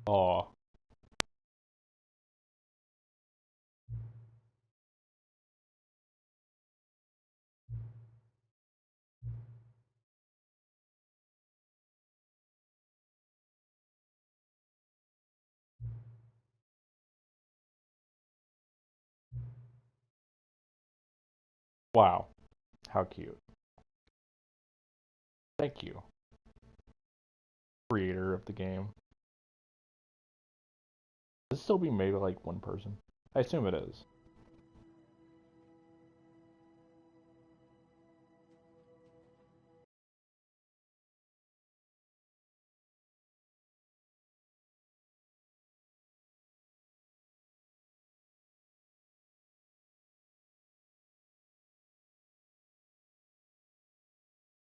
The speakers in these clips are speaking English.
Oh, wow. How cute. Thank you, creator of the game. Is this still being made by like one person? I assume it is.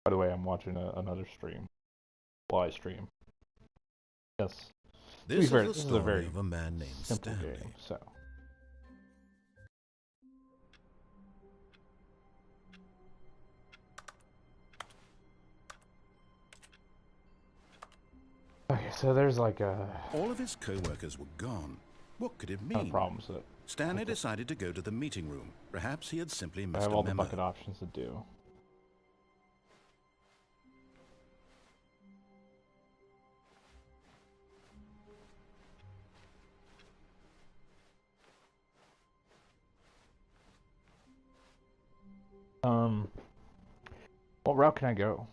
By the way, I'm watching another stream. Live stream. Yes. To be This is fair, the this is a story very of a man named simple Stanley. game, so. Okay, so there's like a All of his co-workers were gone. What could it ton of mean? problems that Stanley decided to go to the meeting room. Perhaps he had simply I missed have a all the memo. bucket options to do. Um, what route can I go?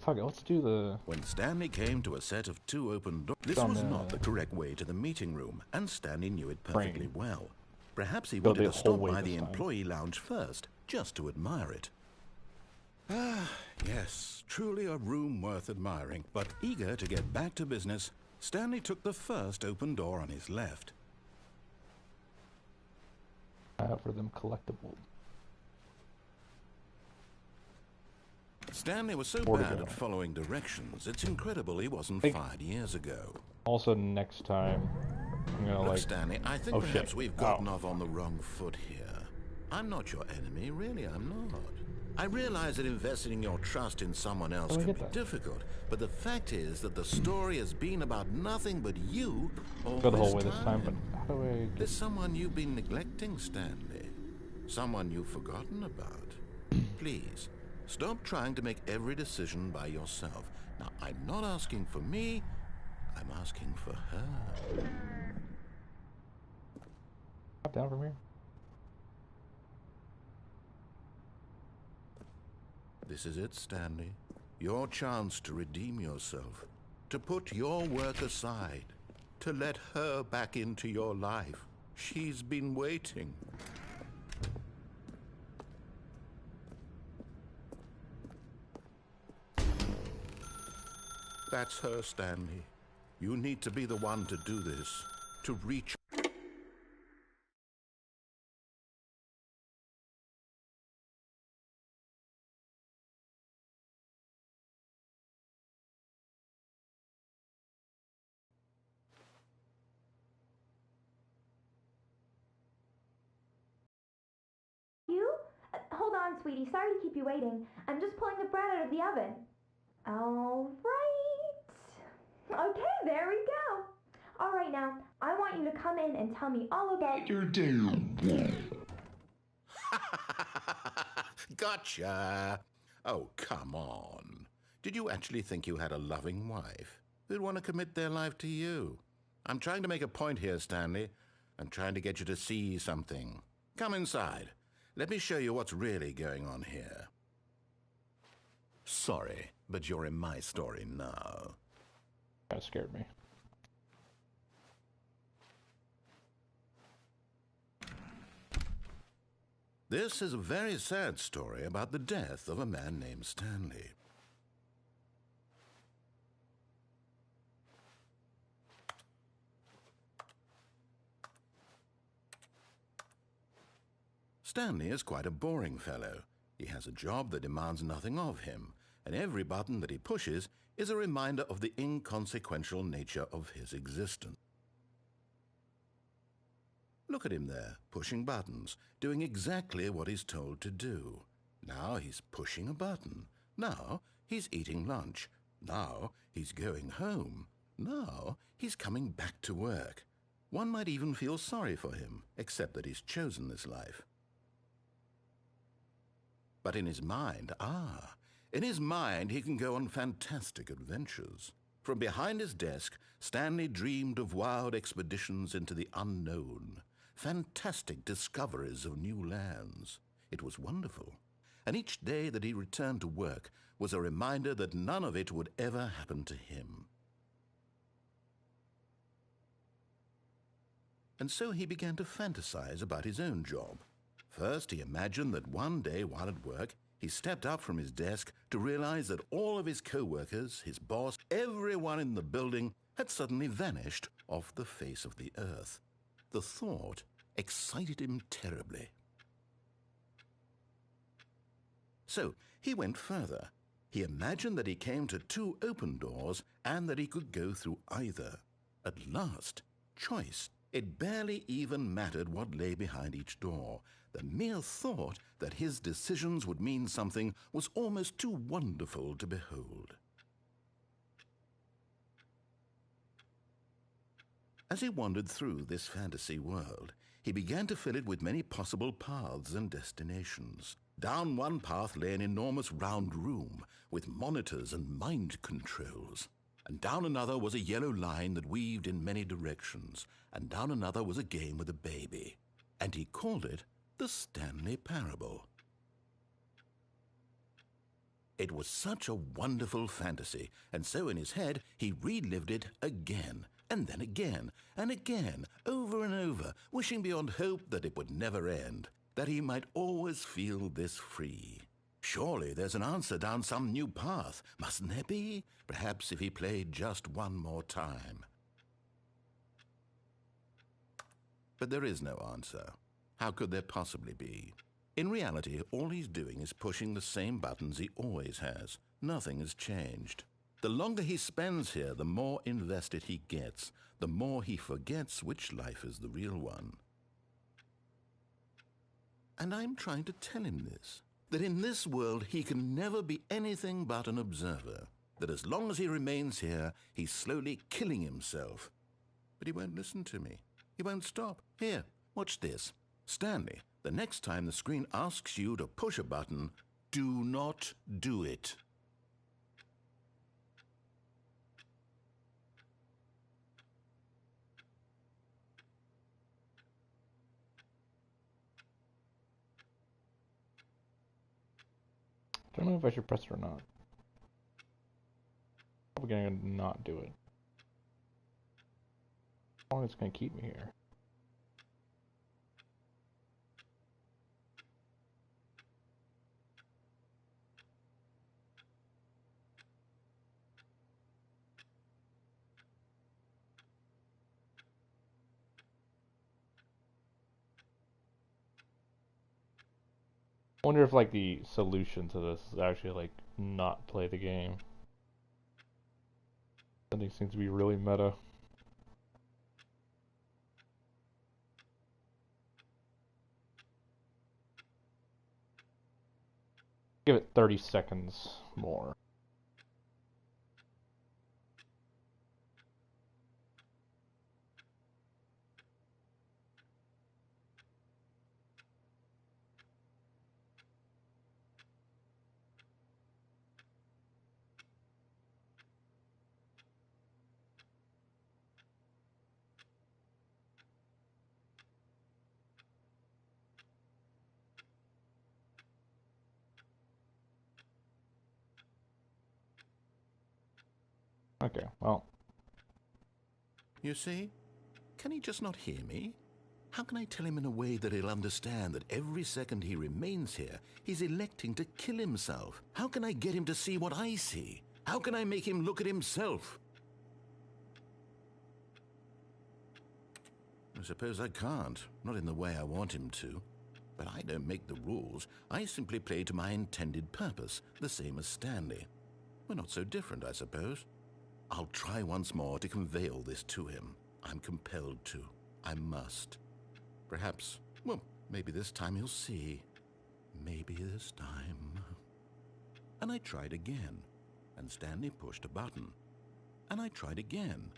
Fuck it, let's do the. When Stanley came to a set of two open doors, this On was the not the correct way to the meeting room, and Stanley knew it perfectly train. well. Perhaps he Go wanted the to whole stop way by this the time. employee lounge first, just to admire it. Ah, yes, truly a room worth admiring. But eager to get back to business, Stanley took the first open door on his left. For them collectible. Stanley was so More to bad go. at following directions, it's incredible he wasn't Think- fired years ago. Also, next time, I'm gonna Look, like. Stanley, I think Oh, perhaps shit. we've gotten Ow. off on the wrong foot here. I'm not your enemy, really, I'm not. I realize that investing your trust in someone else How do I can get be that? difficult, but the fact is that the story has been about nothing but you all Go the whole this way this time, but how do I get? There's someone you've been neglecting, Stanley. Someone you've forgotten about. Please, stop trying to make every decision by yourself. Now, I'm not asking for me, I'm asking for her. Drop down from here? This is it, Stanley. Your chance to redeem yourself. To put your work aside. To let her back into your life. She's been waiting. That's her, Stanley. You need to be the one to do this. To reach... You? Hold on, sweetie. Sorry to keep you waiting. I'm just pulling the bread out of the oven. All right. Okay, there we go. All right, now, I want you to come in and tell me all about your day. Gotcha! Oh, come on. Did you actually think you had a loving wife who'd want to commit their life to you? I'm trying to make a point here, Stanley. I'm trying to get you to see something. Come inside. Let me show you what's really going on here. Sorry, but you're in my story now. That scared me. This is a very sad story about the death of a man named Stanley. Stanley is quite a boring fellow. He has a job that demands nothing of him, and every button that he pushes is a reminder of the inconsequential nature of his existence. Look at him there, pushing buttons, doing exactly what he's told to do. Now he's pushing a button. Now he's eating lunch. Now he's going home. Now he's coming back to work. One might even feel sorry for him, except that he's chosen this life. But in his mind, he can go on fantastic adventures. From behind his desk, Stanley dreamed of wild expeditions into the unknown, fantastic discoveries of new lands. It was wonderful, and each day that he returned to work was a reminder that none of it would ever happen to him. And so he began to fantasize about his own job. First, he imagined that one day while at work, he stepped up from his desk to realize that all of his co-workers, his boss, everyone in the building had suddenly vanished off the face of the earth. The thought excited him terribly. So he went further. He imagined that he came to 2 open doors and that he could go through either. At last, choice. It barely even mattered what lay behind each door. The mere thought that his decisions would mean something was almost too wonderful to behold. As he wandered through this fantasy world, he began to fill it with many possible paths and destinations. Down one path lay an enormous round room with monitors and mind controls. And down another was a yellow line that weaved in many directions, and down another was a game with a baby. And he called it the Stanley Parable. It was such a wonderful fantasy, and so in his head he relived it again, and then again, and again, over and over, wishing beyond hope that it would never end, that he might always feel this free. Surely there's an answer down some new path, mustn't there be? Perhaps if he played just one more time. But there is no answer. How could there possibly be? In reality, all he's doing is pushing the same buttons he always has. Nothing has changed. The longer he spends here, the more invested he gets, the more he forgets which life is the real one. And I'm trying to tell him this, that in this world he can never be anything but an observer, that as long as he remains here, he's slowly killing himself. But he won't listen to me. He won't stop. Here, watch this. Stanley, the next time the screen asks you to push a button, do not do it. I don't know if I should press it or not. Probably gonna not do it. How long is it gonna keep me here? I wonder if like the solution to this is actually like not play the game. Something seems to be really meta. Give it 30 seconds more. Okay, well. You see? Can he just not hear me? How can I tell him in a way that he'll understand that every second he remains here, he's electing to kill himself? How can I get him to see what I see? How can I make him look at himself? I suppose I can't, not in the way I want him to. But I don't make the rules. I simply play to my intended purpose, the same as Stanley. We're not so different, I suppose. I'll try once more to convey all this to him. I'm compelled to. I must. Perhaps, well, maybe this time he'll see. Maybe this time. And I tried again, and Stanley pushed a button. And I tried again,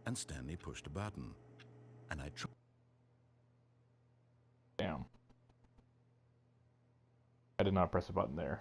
and Stanley pushed a button. And I tried. Damn. I did not press a button there.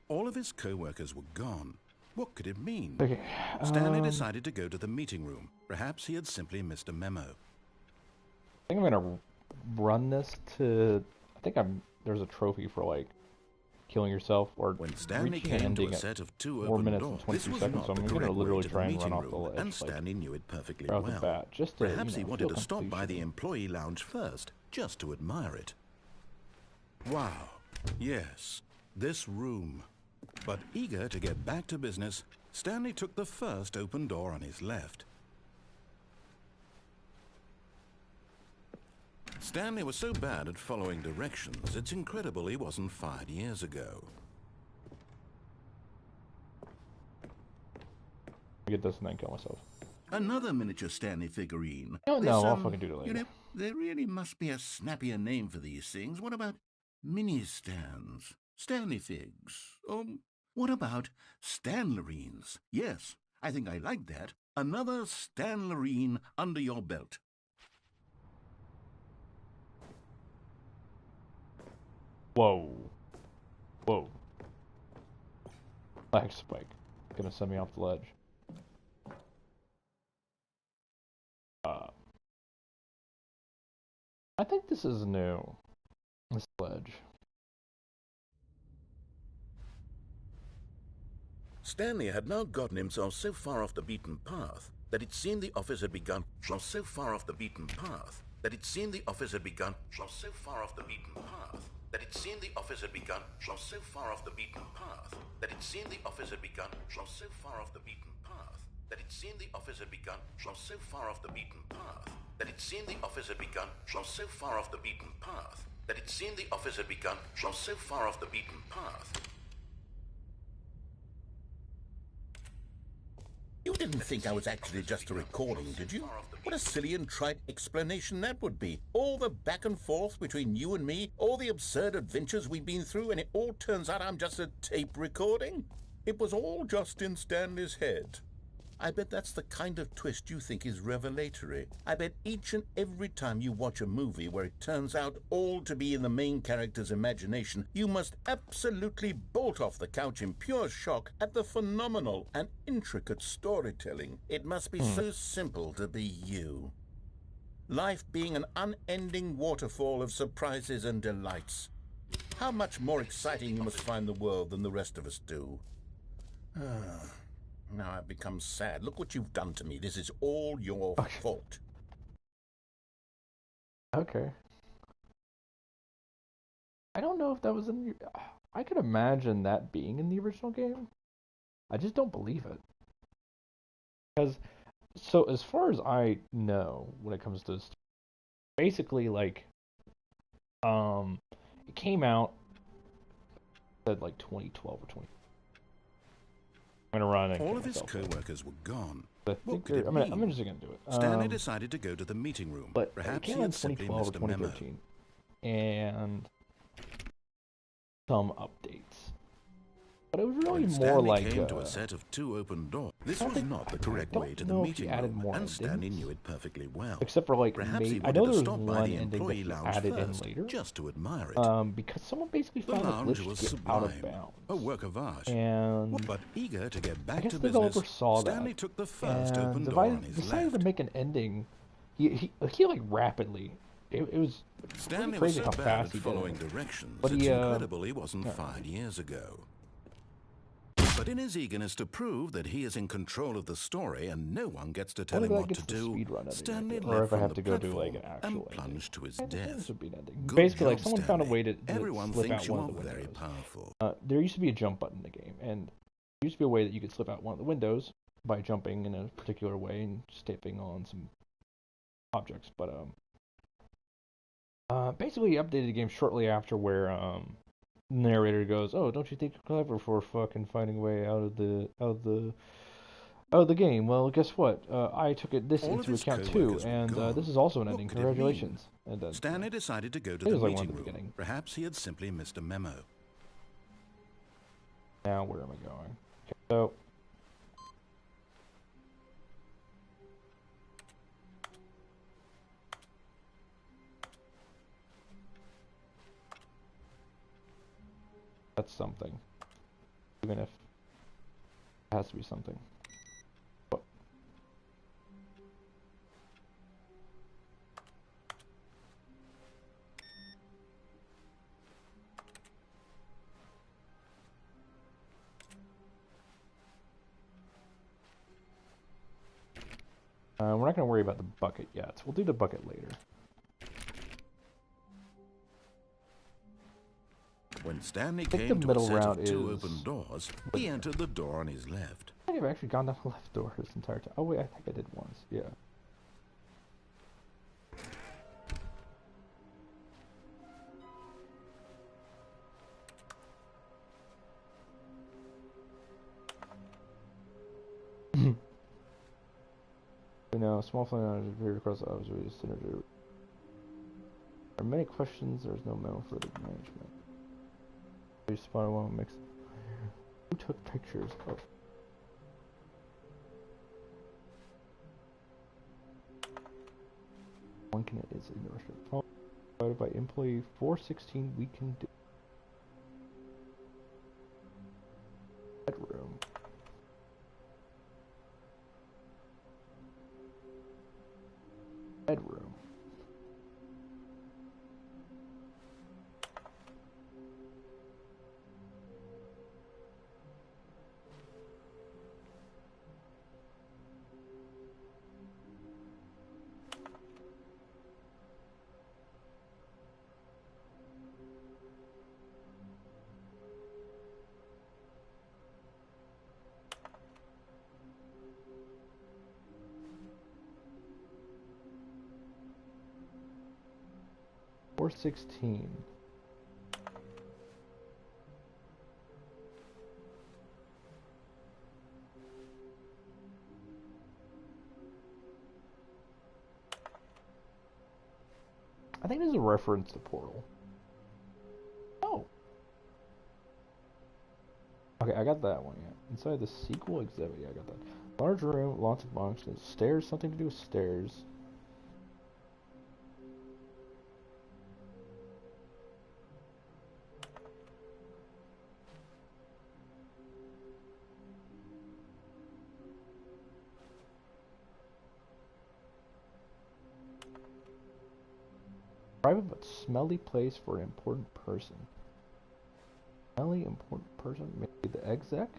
All of his co-workers were gone. What could it mean? Okay. Stanley decided to go to the meeting room. Perhaps he had simply missed a memo. I think I'm gonna run this to. I think there's a trophy for like killing yourself or When Stanley reaching came to ending a at set of 2 4 open minutes doors, and 22 this seconds. was So not I'm the gonna correct way literally to try the and run meeting off the room, ledge, and like, Stanley knew it perfectly right off the well. bat, just to Perhaps he wanted feel to stop by the completion. employee lounge first, just to admire it. Wow, yes, this room. But eager to get back to business, Stanley took the first open door on his left. Stanley was so bad at following directions, it's incredible he wasn't fired years ago. Get this and then kill myself. Another miniature Stanley figurine. Oh no, I'll fucking do it later. You know, there really must be a snappier name for these things. What about mini stands? Stanley figs? What about Stanlerines? Yes, I think I like that. Another Stanlerine under your belt. Whoa. Whoa. Lag spike. Gonna send me off the ledge. I think this is new. This ledge. Stanley had now gotten himself so far off the beaten path that it seemed the office had begun. So far off the beaten path that it seemed the office had begun. So far off the beaten path that it seemed the office had begun. So far off the beaten path that it seemed the office had begun. So far off the beaten path that it seemed the office had begun. So far off the beaten path that it seemed the office had begun. So far off the beaten path that it seemed the office had begun. So far off the beaten path. You didn't think I was actually just a recording, did you? What a silly and trite explanation that would be. All the back and forth between you and me, all the absurd adventures we've been through, and it all turns out I'm just a tape recording? It was all just in Stanley's head. I bet that's the kind of twist you think is revelatory. I bet each and every time you watch a movie where it turns out all to be in the main character's imagination, you must absolutely bolt off the couch in pure shock at the phenomenal and intricate storytelling. It must be so simple to be you. Life being an unending waterfall of surprises and delights. How much more exciting you must find the world than the rest of us do. Now I've become sad. Look what you've done to me. This is all your fault. Okay. I don't know if that was in the... I could imagine that being in the original game. I just don't believe it. Because, so as far as I know, when it comes to this, basically, like, it came out, said like 2012 or 20. I'm gonna run and all of his co-workers were gone. I'm just gonna do it. Stanley decided to go to the meeting room. But perhaps it came he out had simply 2012 or missed a memo. 2013, and some updates. But it was really When more Stanley like came to a set of 2 open doors. This was not the correct way to the know if he meeting added room, more and Stanley endings. knew it perfectly well. Except for like, Perhaps he I know wanted to there was stop by one the ending that employee he lounge added first, in later. just to admire it. Because someone basically The found a lounge glitch was to get sublime, out of bounds. a work of art. And But eager to get I back guess to the developer business, saw Stanley that, took the first and open door on his decided left. to make an ending. He like rapidly. It was Stanley was crazy so how bad fast at he did following it. directions, But it's he, incredible he wasn't fired years ago. But in his eagerness to prove that he is in control of the story and no one gets to tell him what to do, Stanley or left if I from have the to go do like platform an actual and plunged to his ending. death. This would be an ending. Good Basically, like job, someone found a Stanley. way to Everyone slip thinks out you one are of the very windows. powerful. There used to be a jump button in the game, and there used to be a way that you could slip out one of the windows by jumping in a particular way and stepping on some objects. But Basically, he updated the game shortly after where the narrator goes, "Oh, don't you think you're clever for fucking finding a way out of the game? Well, guess what? I took this All of into his account too, co-workers were and gone. this is also an What ending. could it mean? Congratulations." And then Stanley decided to go to it the was like one meeting at the room. beginning. Perhaps he had simply missed a memo. Now where am I going? Okay, so that's something, even if it has to be something. But we're not going to worry about the bucket yet. We'll do the bucket later. When Stanley think came the to a middle set of route two is open doors, he entered the door on his left. I think I've actually gone down the left door this entire time. Oh wait, I think I did once. Yeah. You know, small flame appeared across the observation center. There are many questions. There's no memo for the management. You spotted one mix. Who took pictures of? One can is in the restaurant. Provided by employee 416. We can do bedroom. Bedroom. Or 16. I think this is a reference to Portal. Oh. Okay, I got that one, yeah. Inside the sequel exhibit, yeah, I got that. Large room, lots of boxes. Stairs, something to do with stairs. Private but smelly place for an important person. Smelly important person? Maybe the exec?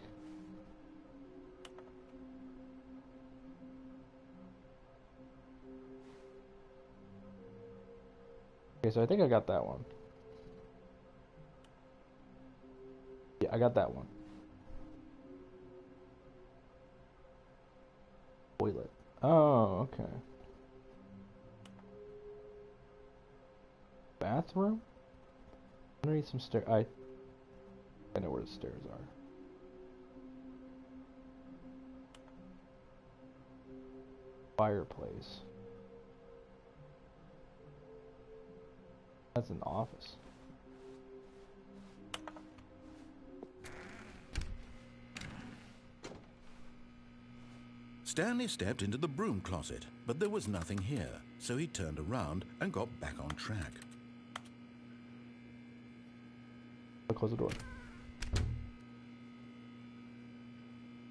Okay, so I think I got that one. Yeah, I got that one. Toilet. Oh, okay. Bathroom? Underneath some stairs. I know where the stairs are. Fireplace. That's an office. Stanley stepped into the broom closet, but there was nothing here, so he turned around and got back on track. I'll close the door.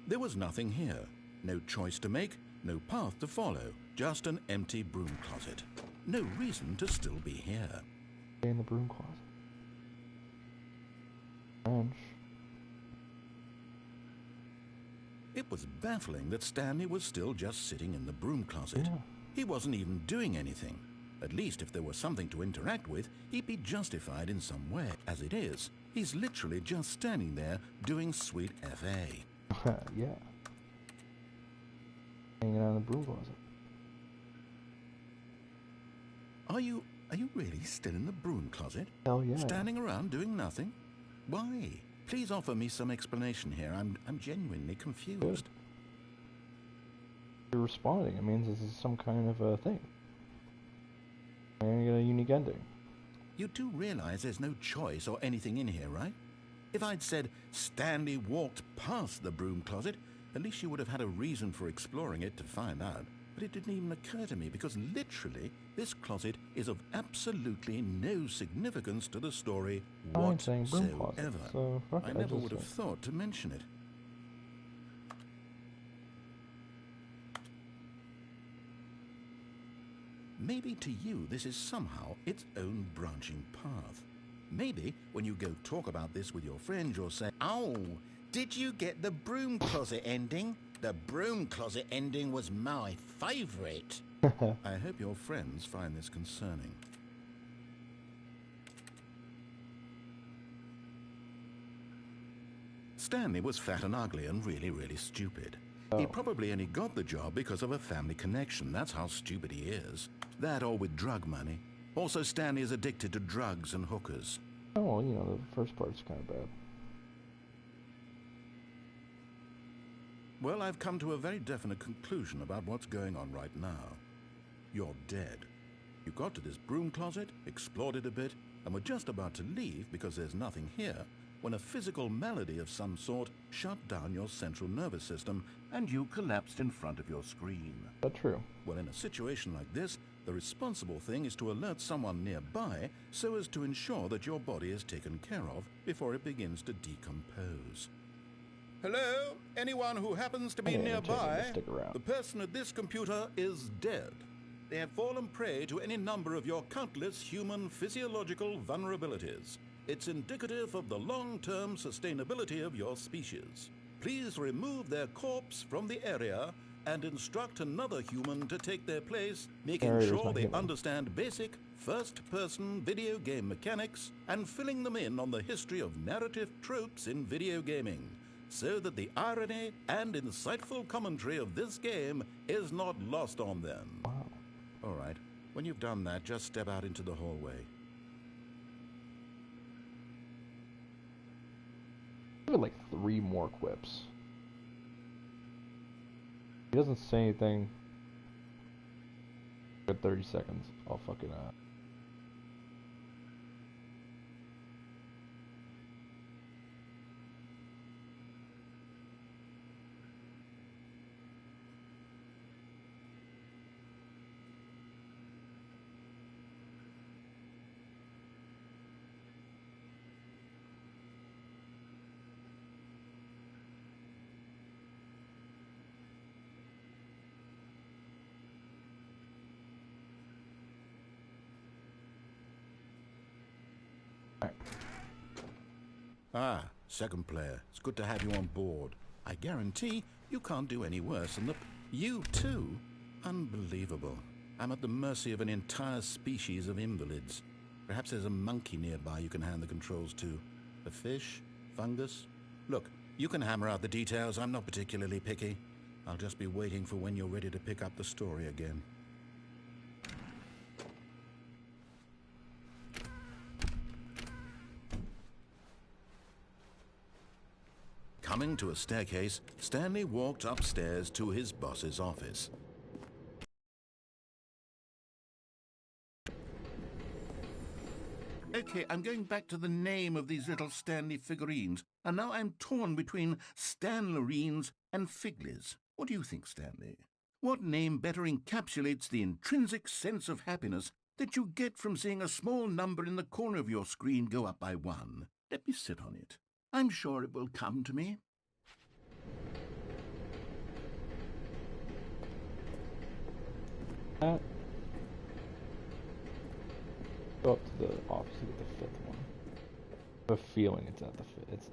There was nothing here. No choice to make, no path to follow, just an empty broom closet. No reason to still be here. Stay in the broom closet. Bench. It was baffling that Stanley was still just sitting in the broom closet. Yeah. He wasn't even doing anything. At least if there was something to interact with, he'd be justified in some way. As it is, he's literally just standing there doing sweet FA. Yeah. Hanging out in the broom closet. Are you Are you really still in the broom closet? Hell yeah. Standing around doing nothing? Why? Please offer me some explanation here. I'm genuinely confused. Good. You're responding. It means this is some kind of a thing. And you get a unique ending. You do realize there's no choice or anything in here, right? If I'd said Stanley walked past the broom closet, at least you would have had a reason for exploring it to find out. But it didn't even occur to me because literally this closet is of absolutely no significance to the story Saying broom whatsoever. closet, so fuck I it, never just would have thought to mention it. Maybe to you this is somehow its own branching path. Maybe when you go talk about this with your friends you'll say, "Oh, did you get the broom closet ending? The broom closet ending was my favourite." I hope your friends find this concerning. Stanley was fat and ugly and really stupid. He probably only got the job because of a family connection. That's how stupid he is. That or with drug money. Also, Stanley is addicted to drugs and hookers. Oh, well, you know, the first part's kind of bad. Well, I've come to a very definite conclusion about what's going on right now. You're dead. You got to this broom closet, explored it a bit, and were just about to leave because there's nothing here, when a physical malady of some sort shut down your central nervous system and you collapsed in front of your screen. That's true. Well, in a situation like this, the responsible thing is to alert someone nearby so as to ensure that your body is taken care of before it begins to decompose. Hello? Anyone who happens to be nearby? The person at this computer is dead. They have fallen prey to any number of your countless human physiological vulnerabilities. It's indicative of the long-term sustainability of your species. Please remove their corpse from the area and instruct another human to take their place, making sure they understand basic first-person video game mechanics and filling them in on the history of narrative tropes in video gaming, so that the irony and insightful commentary of this game is not lost on them. Wow. All right, when you've done that, just step out into the hallway. Give it like 3 more quips. He doesn't say anything. For 30 seconds. I'll fucking Ah, second player. It's good to have you on board. I guarantee you can't do any worse than You too? Unbelievable. I'm at the mercy of an entire species of invalids. Perhaps there's a monkey nearby you can hand the controls to. A fish? Fungus? Look, you can hammer out the details. I'm not particularly picky. I'll just be waiting for when you're ready to pick up the story again. Coming to a staircase, Stanley walked upstairs to his boss's office. Okay, I'm going back to the name of these little Stanley figurines, and now I'm torn between Stanlerines and Figlies. What do you think, Stanley? What name better encapsulates the intrinsic sense of happiness that you get from seeing a small number in the corner of your screen go up by 1? Let me sit on it. I'm sure it will come to me. Go up to the office to get the 5th one. I have a feeling it's at the 5th. It's...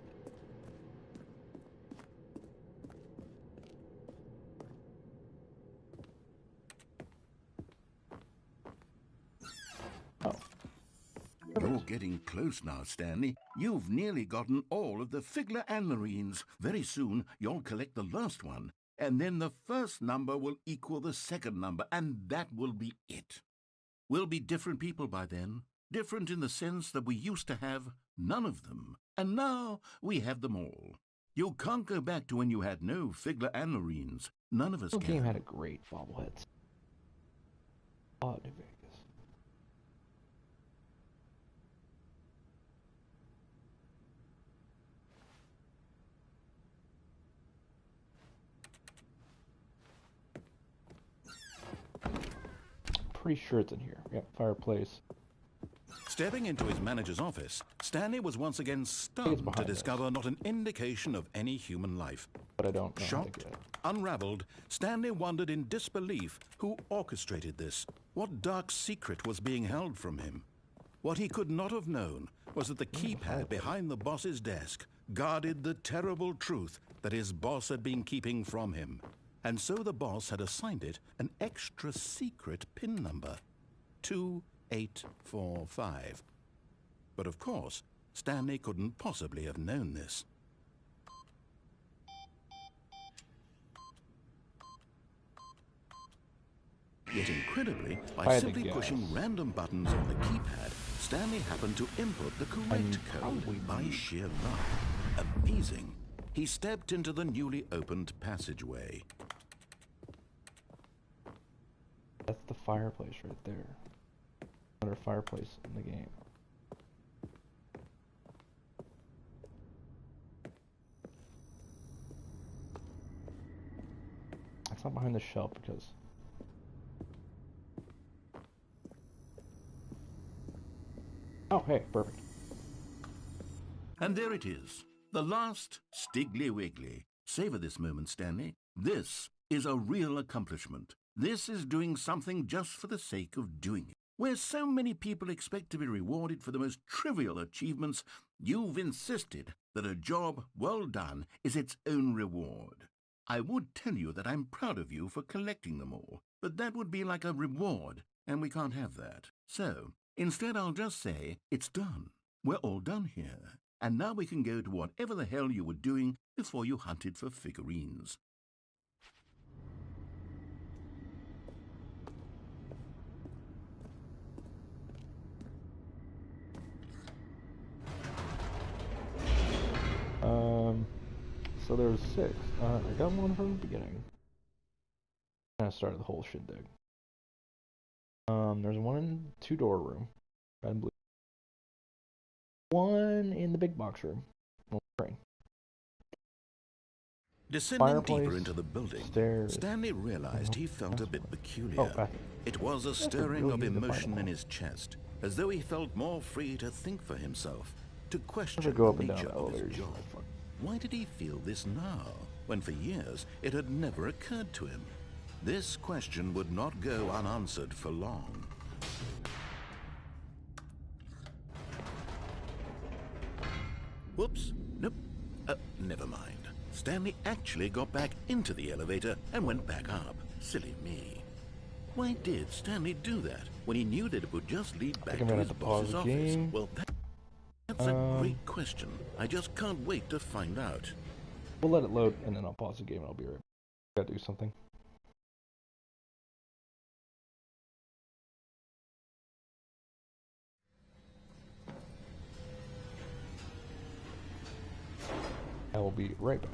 Oh. You're getting close now, Stanley. You've nearly gotten all of the Figler Anlerines. Very soon, you'll collect the last one, and then the first number will equal the second number, and that will be it. We'll be different people by then. Different in the sense that we used to have none of them, and now we have them all. You can't go back to when you had no Figler and Marines. None of us The can. game had a great bobblehead. Oh, New Vegas. Pretty sure it's in here. Yep, fireplace. Stepping into his manager's office, Stanley was once again stunned to behind us. discover not an indication of any human life. But I don't know how to Shocked, get it. unraveled, Stanley wondered in disbelief who orchestrated this. What dark secret was being held from him? What he could not have known was that the keypad behind the boss's desk guarded the terrible truth that his boss had been keeping from him. And so the boss had assigned it an extra secret PIN number, 2845. But of course, Stanley couldn't possibly have known this. Yet incredibly, I by had to simply guess. pushing random buttons on the keypad, Stanley happened to input the correct code by sheer luck. Amazing. He stepped into the newly opened passageway. That's the fireplace right there. Another fireplace in the game. It's not behind the shelf because... Oh, hey, perfect. And there it is, the last Stiggly Wiggly. Savor this moment, Stanley. This is a real accomplishment. This is doing something just for the sake of doing it. Where so many people expect to be rewarded for the most trivial achievements, you've insisted that a job well done is its own reward. I would tell you that I'm proud of you for collecting them all, but that would be like a reward, and we can't have that. So, instead I'll just say, it's done. We're all done here. And now we can go to whatever the hell you were doing before you hunted for figurines. So there was 6. I got one from the beginning. Kind of started the whole shindig. There's one in the 2-door room, red and blue. One in the big box room. Train. Descending Fireplace, deeper into the building, stairs. Stanley realized he felt a bit peculiar. Oh, bathroom. It was a That's a stirring really of easy to find emotion in one. his chest, as though he felt more free to think for himself, to question Never go up the and down nature of his elevators. job. Why did he feel this now, when for years it had never occurred to him? This question would not go unanswered for long. Whoops. Nope. Never mind. Stanley actually got back into the elevator and went back up. Silly me. Why did Stanley do that when he knew that it would just lead back I'm to gonna his have to pause boss's the office? game. Well, that's a great question. I just can't wait to find out. We'll let it load, and then I'll pause the game and I'll be right back. Gotta do something. I will be right back.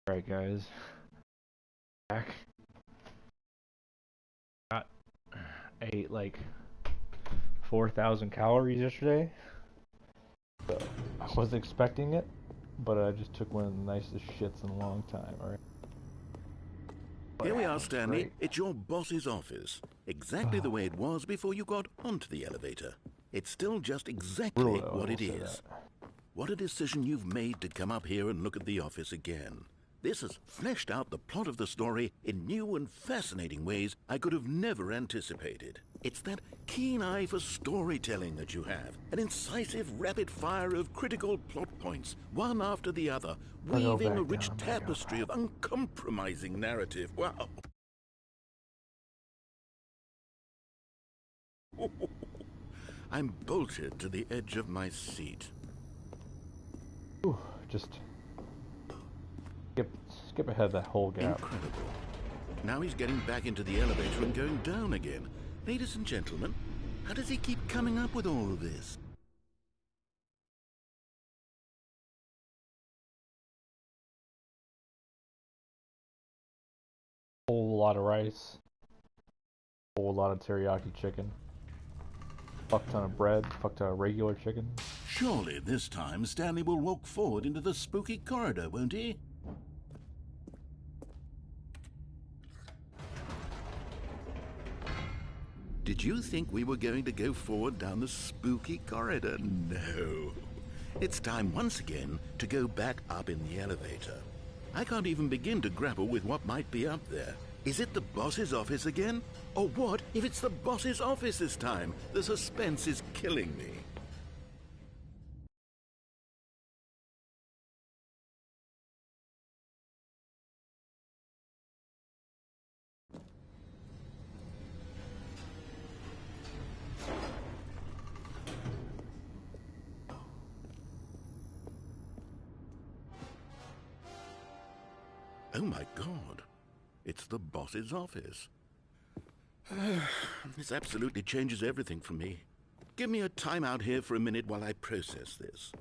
Alright, guys. Back. Ate like 4,000 calories yesterday. So I wasn't expecting it, but I just took one of the nicest shits in a long time, alright? Here we are, Stanley. Great. It's your boss's office. Exactly the way it was before you got onto the elevator. It's still just exactly Really, what it I will say is. that. What a decision you've made to come up here and look at the office again. This has fleshed out the plot of the story in new and fascinating ways I could have never anticipated. It's that keen eye for storytelling that you have, an incisive rapid fire of critical plot points, one after the other, I'll go weaving back a rich down, back up. tapestry of uncompromising narrative. Wow. I'm bolted to the edge of my seat. Ooh, just skip ahead that whole gap. Incredible. Now he's getting back into the elevator and going down again. Ladies and gentlemen, how does he keep coming up with all of this? Whole lot of rice. Whole lot of teriyaki chicken. Fuck ton of bread. Fuck ton of regular chicken. Surely this time Stanley will walk forward into the spooky corridor, won't he? Did you think we were going to go forward down the spooky corridor? No. It's time once again to go back up in the elevator. I can't even begin to grapple with what might be up there. Is it the boss's office again? Or what if it's the boss's office this time? The suspense is killing me. Oh my God, it's the boss's office. This absolutely changes everything for me. Give me a time out here for a minute while I process this.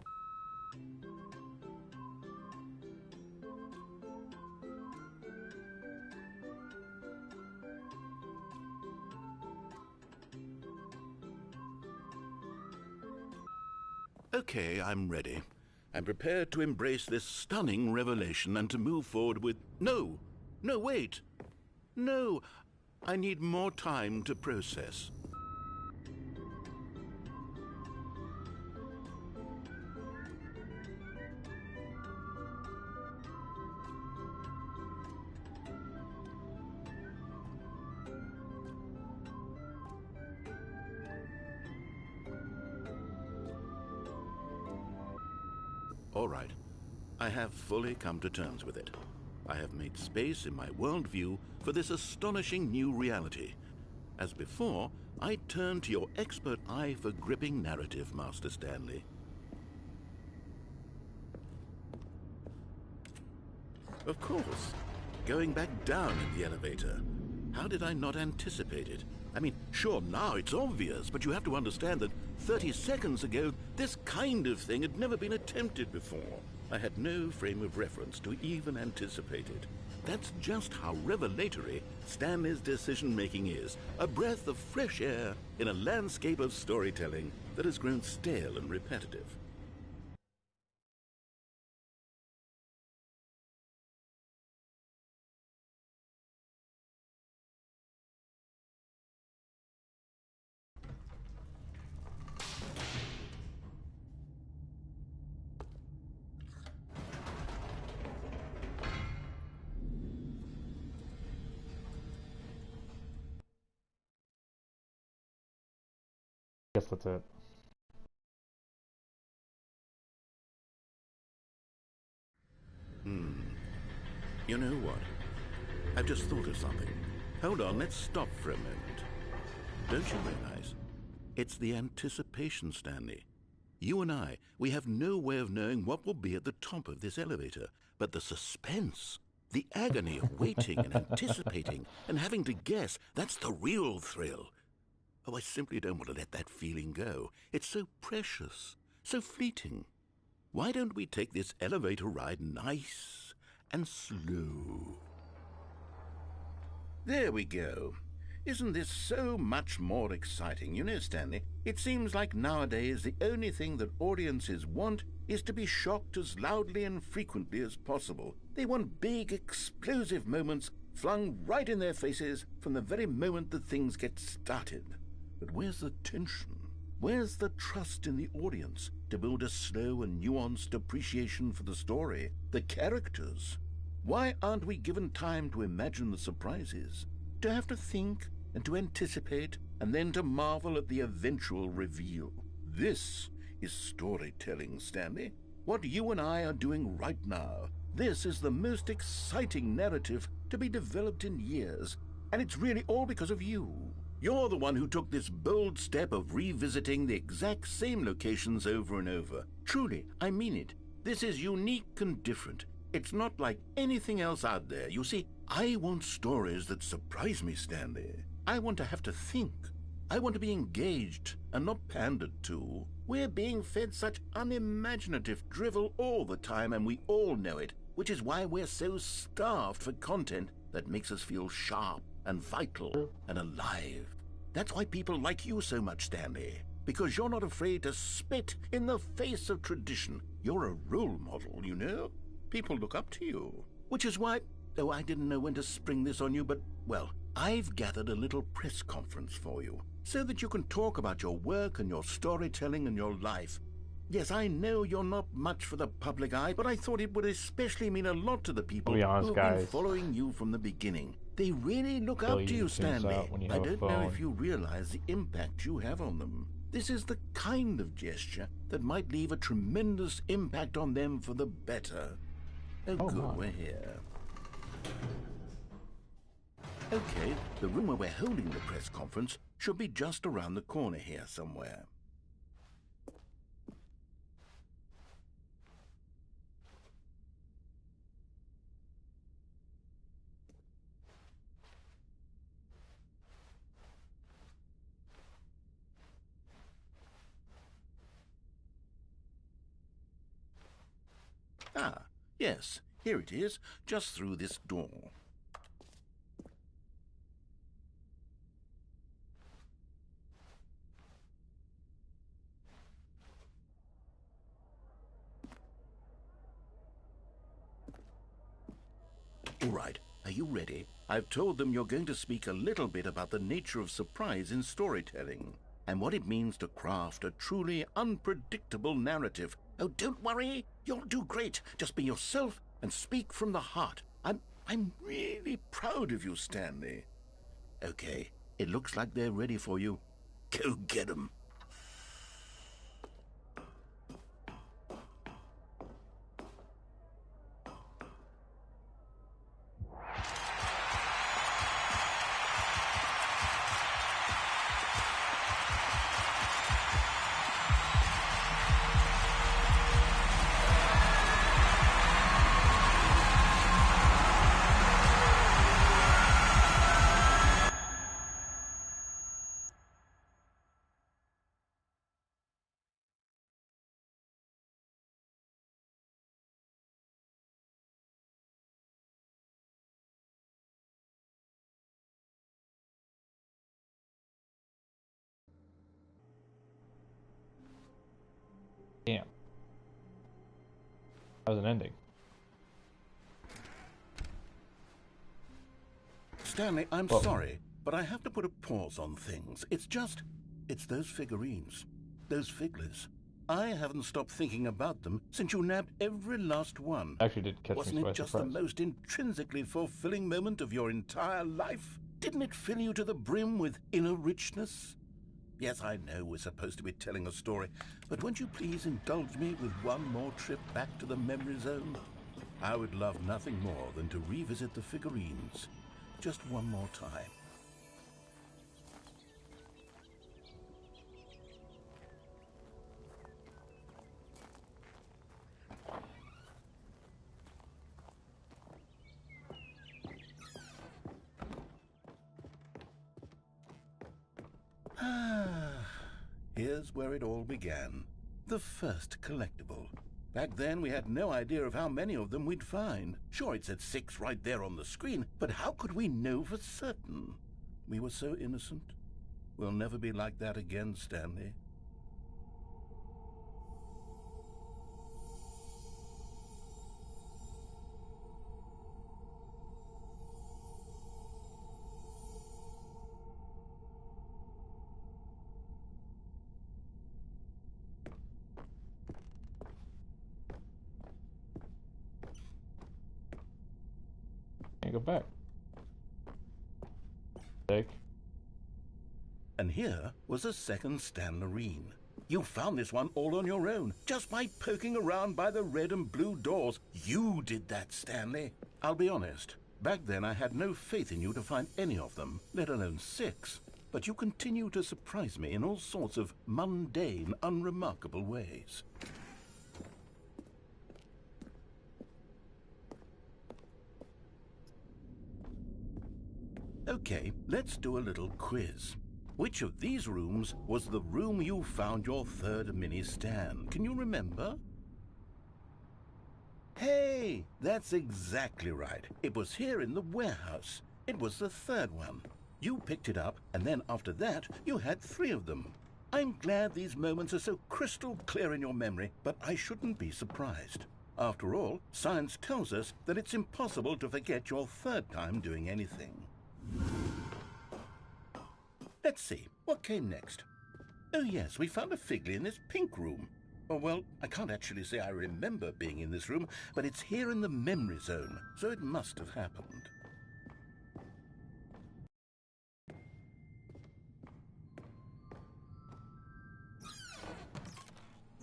Okay, I'm ready. I'm prepared to embrace this stunning revelation and to move forward with... No! No, wait! No! I need more time to process. All right. I have fully come to terms with it. I have made space in my worldview for this astonishing new reality. As before, I turn to your expert eye for gripping narrative, Master Stanley. Of course. Going back down in the elevator. How did I not anticipate it? I mean, sure, now it's obvious, but you have to understand that 30 seconds ago, this kind of thing had never been attempted before. I had no frame of reference to even anticipate it. That's just how revelatory Stanley's decision-making is. A breath of fresh air in a landscape of storytelling that has grown stale and repetitive. Guess that's it. You know what? I've just thought of something. Hold on, let's stop for a moment. Don't you realize? It's the anticipation, Stanley. You and I, we have no way of knowing what will be at the top of this elevator. But the suspense, the agony of waiting and anticipating and having to guess, that's the real thrill. Oh, I simply don't want to let that feeling go. It's so precious, so fleeting. Why don't we take this elevator ride nice and slow. There we go. Isn't this so much more exciting? You know, Stanley, it seems like nowadays the only thing that audiences want is to be shocked as loudly and frequently as possible. They want big, explosive moments flung right in their faces from the very moment that things get started. But where's the tension? Where's the trust in the audience to build a slow and nuanced appreciation for the story, the characters? Why aren't we given time to imagine the surprises, to have to think and to anticipate, and then to marvel at the eventual reveal? This is storytelling, Stanley. What you and I are doing right now. This is the most exciting narrative to be developed in years, and it's really all because of you. You're the one who took this bold step of revisiting the exact same locations over and over. Truly, I mean it. This is unique and different. It's not like anything else out there. You see, I want stories that surprise me, Stanley. I want to have to think. I want to be engaged and not pandered to. We're being fed such unimaginative drivel all the time, and we all know it, which is why we're so starved for content that makes us feel sharp and vital and alive. That's why people like you so much, Stanley, because you're not afraid to spit in the face of tradition. You're a role model, you know? People look up to you. Which is why, oh, I didn't know when to spring this on you, but, well, I've gathered a little press conference for you so that you can talk about your work and your storytelling and your life. Yes, I know you're not much for the public eye, but I thought it would especially mean a lot to the people I'll be honest, who've guys. been following you from the beginning. They really look up to you, Tunes out Stanley. when you I have a don't know phone. if you realize the impact you have on them. This is the kind of gesture that might leave a tremendous impact on them for the better. Oh, good, my. we're here. Okay, the room where we're holding the press conference should be just around the corner here somewhere. Ah, yes, here it is, just through this door. All right, are you ready? I've told them you're going to speak a little bit about the nature of surprise in storytelling and what it means to craft a truly unpredictable narrative. Oh, don't worry, you'll do great. Just be yourself and speak from the heart. I'm really proud of you, Stanley. Okay, it looks like they're ready for you. Go get 'em. Damn. That was an ending. Stanley, I'm Whoa. sorry, but I have to put a pause on things. It's those figurines, those figglers. I haven't stopped thinking about them since you nabbed every last one. Actually did catch Wasn't me by it just surprise. the most intrinsically fulfilling moment of your entire life? Didn't it fill you to the brim with inner richness? Yes, I know we're supposed to be telling a story, but won't you please indulge me with one more trip back to the memory zone? I would love nothing more than to revisit the figurines. Just one more time. Here's where it all began. The first collectible. Back then, we had no idea of how many of them we'd find. Sure, it said 6 right there on the screen, but how could we know for certain? We were so innocent. We'll never be like that again, Stanley. Can't go back. Sick. And here was a second Stanlerine. You found this one all on your own, just by poking around by the red and blue doors. You did that, Stanley. I'll be honest, back then I had no faith in you to find any of them, let alone 6. But you continue to surprise me in all sorts of mundane, unremarkable ways. Okay, let's do a little quiz. Which of these rooms was the room you found your third mini Stan? Can you remember? Hey, that's exactly right. It was here in the warehouse. It was the third one. You picked it up, and then after that, you had 3 of them. I'm glad these moments are so crystal clear in your memory, but I shouldn't be surprised. After all, science tells us that it's impossible to forget your third time doing anything. Let's see, what came next? Oh yes, we found a Figley in this pink room. Oh well, I can't actually say I remember being in this room, but it's here in the memory zone, so it must have happened.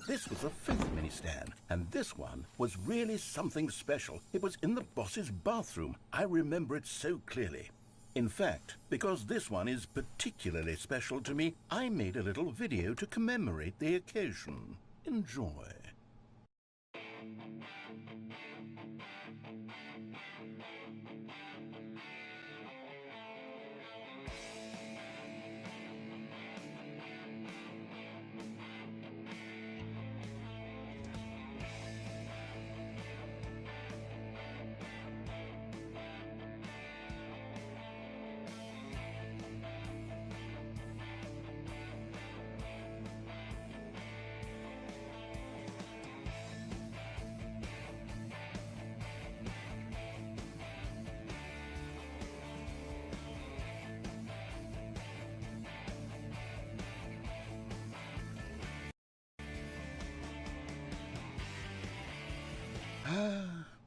This was the 5th mini Stan, and this one was really something special. It was in the boss's bathroom. I remember it so clearly. In fact, because this one is particularly special to me, I made a little video to commemorate the occasion. Enjoy.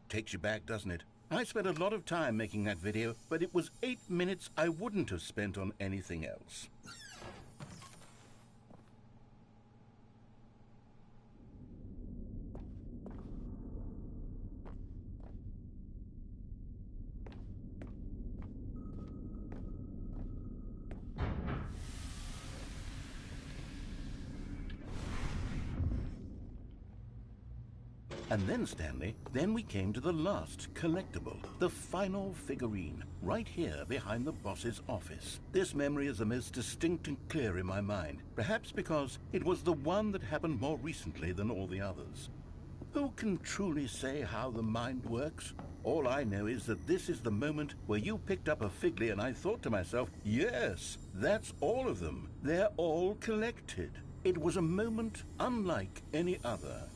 Takes you back, doesn't it? I spent a lot of time making that video, but it was 8 minutes I wouldn't have spent on anything else. And then, Stanley, then we came to the last collectible, the final figurine, right here behind the boss's office. This memory is the most distinct and clear in my mind, perhaps because it was the one that happened more recently than all the others. Who can truly say how the mind works? All I know is that this is the moment where you picked up a Figley and I thought to myself, yes, that's all of them. They're all collected. It was a moment unlike any other.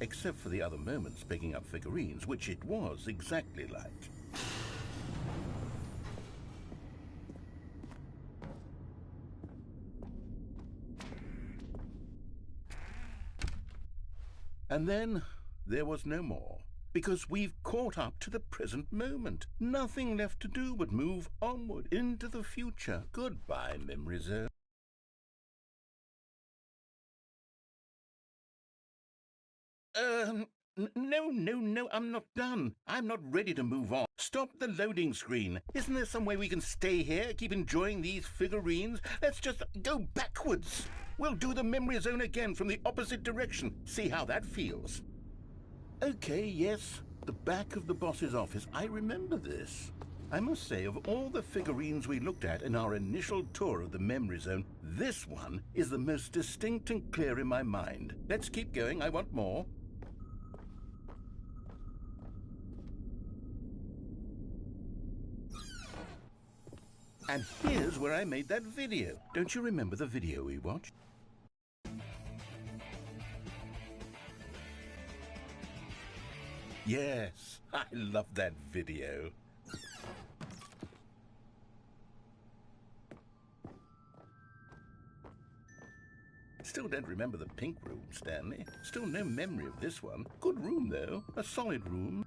Except for the other moments picking up figurines, which it was exactly like. And then there was no more, because we've caught up to the present moment. Nothing left to do but move onward into the future. Goodbye, Memory Zone. No, I'm not done. I'm not ready to move on. Stop the loading screen. Isn't there some way we can stay here, keep enjoying these figurines? Let's just go backwards. We'll do the memory zone again from the opposite direction. See how that feels. Okay, yes, the back of the boss's office. I remember this. I must say, of all the figurines we looked at in our initial tour of the memory zone, this one is the most distinct and clear in my mind. Let's keep going. I want more. And here's where I made that video. Don't you remember the video we watched? Yes, I love that video. Still don't remember the pink room, Stanley. Still no memory of this one. Good room, though. A solid room.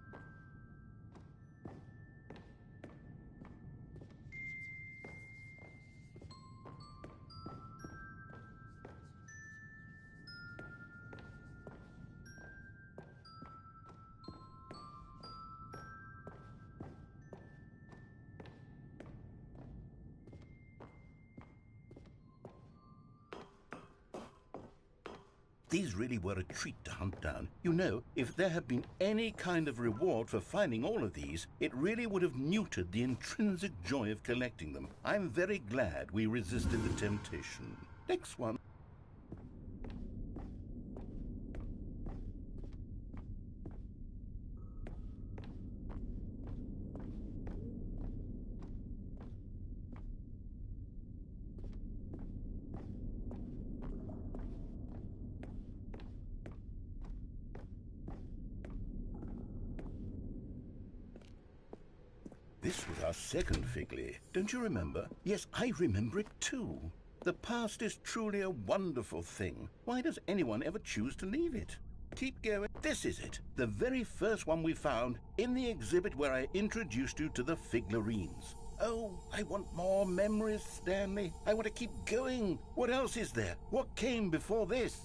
These really were a treat to hunt down. You know, if there had been any kind of reward for finding all of these, it really would have neutered the intrinsic joy of collecting them. I'm very glad we resisted the temptation. Next one. This was our second Figley. Don't you remember? Yes, I remember it too. The past is truly a wonderful thing. Why does anyone ever choose to leave it? Keep going. This is it. The very first one we found in the exhibit where I introduced you to the Figlarines. Oh, I want more memories, Stanley. I want to keep going. What else is there? What came before this?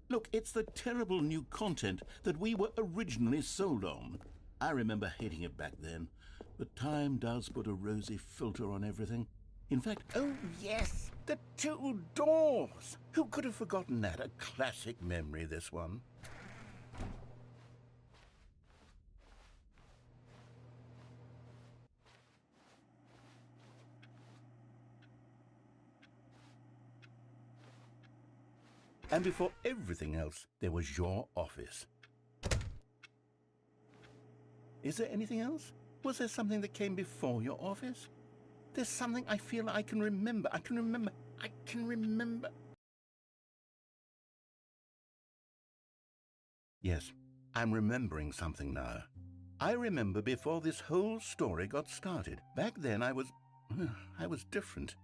Look, it's the terrible new content that we were originally sold on. I remember hating it back then, but time does put a rosy filter on everything. In fact, oh yes, the two doors! Who could have forgotten that? A classic memory, this one. And before everything else, there was your office. Is there anything else? Was there something that came before your office? There's something I feel I can remember. I can remember. Yes, I'm remembering something now. I remember before this whole story got started. Back then I was different.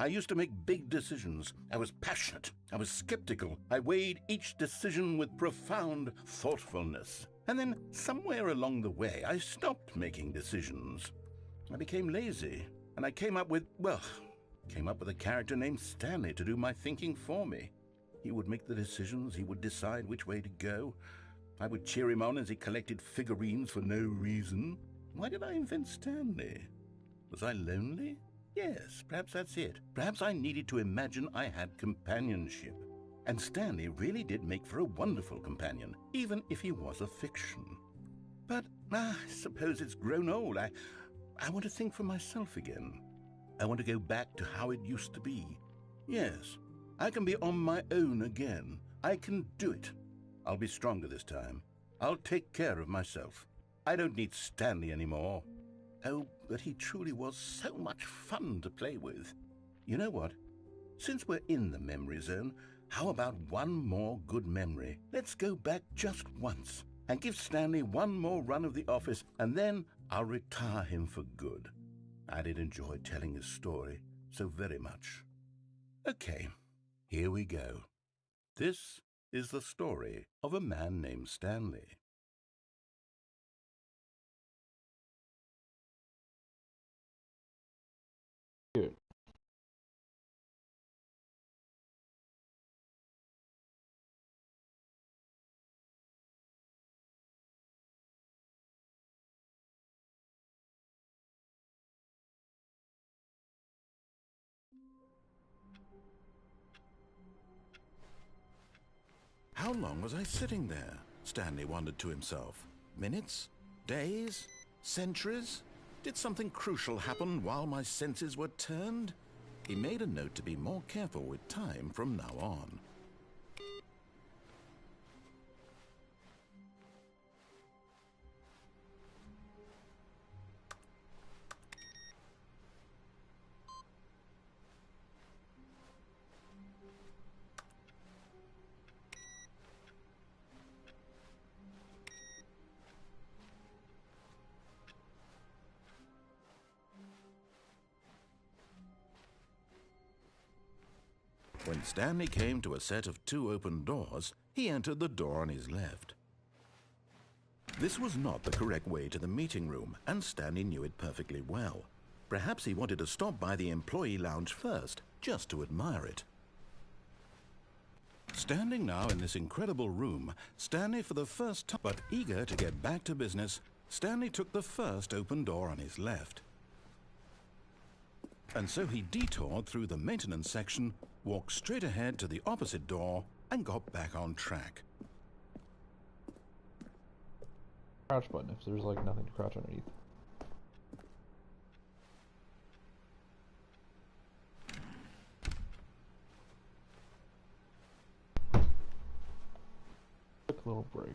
I used to make big decisions. I was passionate. I was skeptical. I weighed each decision with profound thoughtfulness. And then somewhere along the way, I stopped making decisions. I became lazy, and I came up with a character named Stanley to do my thinking for me. He would make the decisions. He would decide which way to go. I would cheer him on as he collected figurines for no reason. Why did I invent Stanley? Was I lonely? Yes, perhaps that's it. Perhaps I needed to imagine I had companionship. And Stanley really did make for a wonderful companion, even if he was a fiction. But I suppose it's grown old. I want to think for myself again. I want to go back to how it used to be. Yes, I can be on my own again. I can do it. I'll be stronger this time. I'll take care of myself. I don't need Stanley anymore. Oh, but he truly was so much fun to play with. You know what? Since we're in the memory zone, how about one more good memory? Let's go back just once and give Stanley one more run of the office, and then I'll retire him for good. I did enjoy telling his story so very much. Okay, here we go. This is the story of a man named Stanley. Dude. How long was I sitting there? Stanley wondered to himself. Minutes? Days? Centuries? Did something crucial happen while my senses were turned? He made a note to be more careful with time from now on. When Stanley came to a set of 2 open doors, he entered the door on his left. This was not the correct way to the meeting room, and Stanley knew it perfectly well. Perhaps he wanted to stop by the employee lounge first, just to admire it. Standing now in this incredible room, Stanley for the first time, but eager to get back to business, Stanley took the first open door on his left. And so he detoured through the maintenance section, walked straight ahead to the opposite door, and got back on track. Crouch button if there's like nothing to crouch underneath. Quick little break.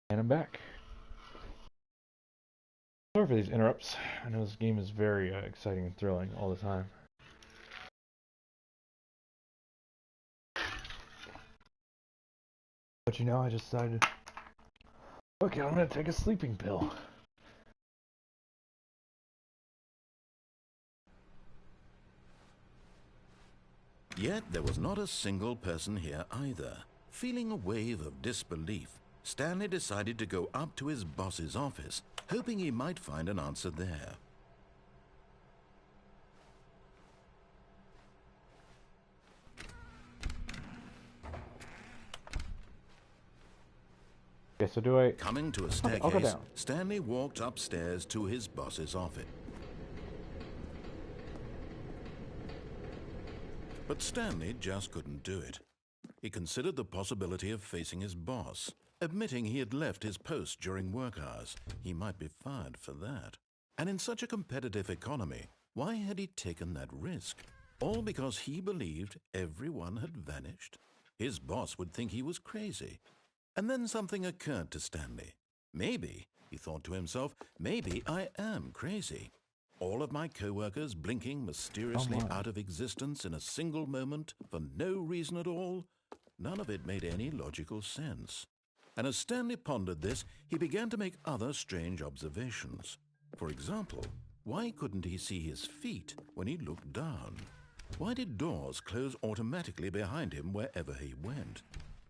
And I'm back. Sorry for these interrupts. I know this game is very exciting and thrilling all the time. But you know, I just decided, okay, I'm gonna take a sleeping pill. Yet there was not a single person here either. Feeling a wave of disbelief, Stanley decided to go up to his boss's office, hoping he might find an answer there. Okay, so do I... Coming to a Okay, I'll go staircase, down. Stanley walked upstairs to his boss's office. But Stanley just couldn't do it. He considered the possibility of facing his boss, admitting he had left his post during work hours. He might be fired for that. And in such a competitive economy, why had he taken that risk? All because he believed everyone had vanished? His boss would think he was crazy. And then something occurred to Stanley. Maybe, he thought to himself, maybe I am crazy. All of my co-workers blinking mysteriously out of existence in a single moment for no reason at all? None of it made any logical sense. And as Stanley pondered this, he began to make other strange observations. For example, Why couldn't he see his feet when he looked down? Why did doors close automatically behind him wherever he went?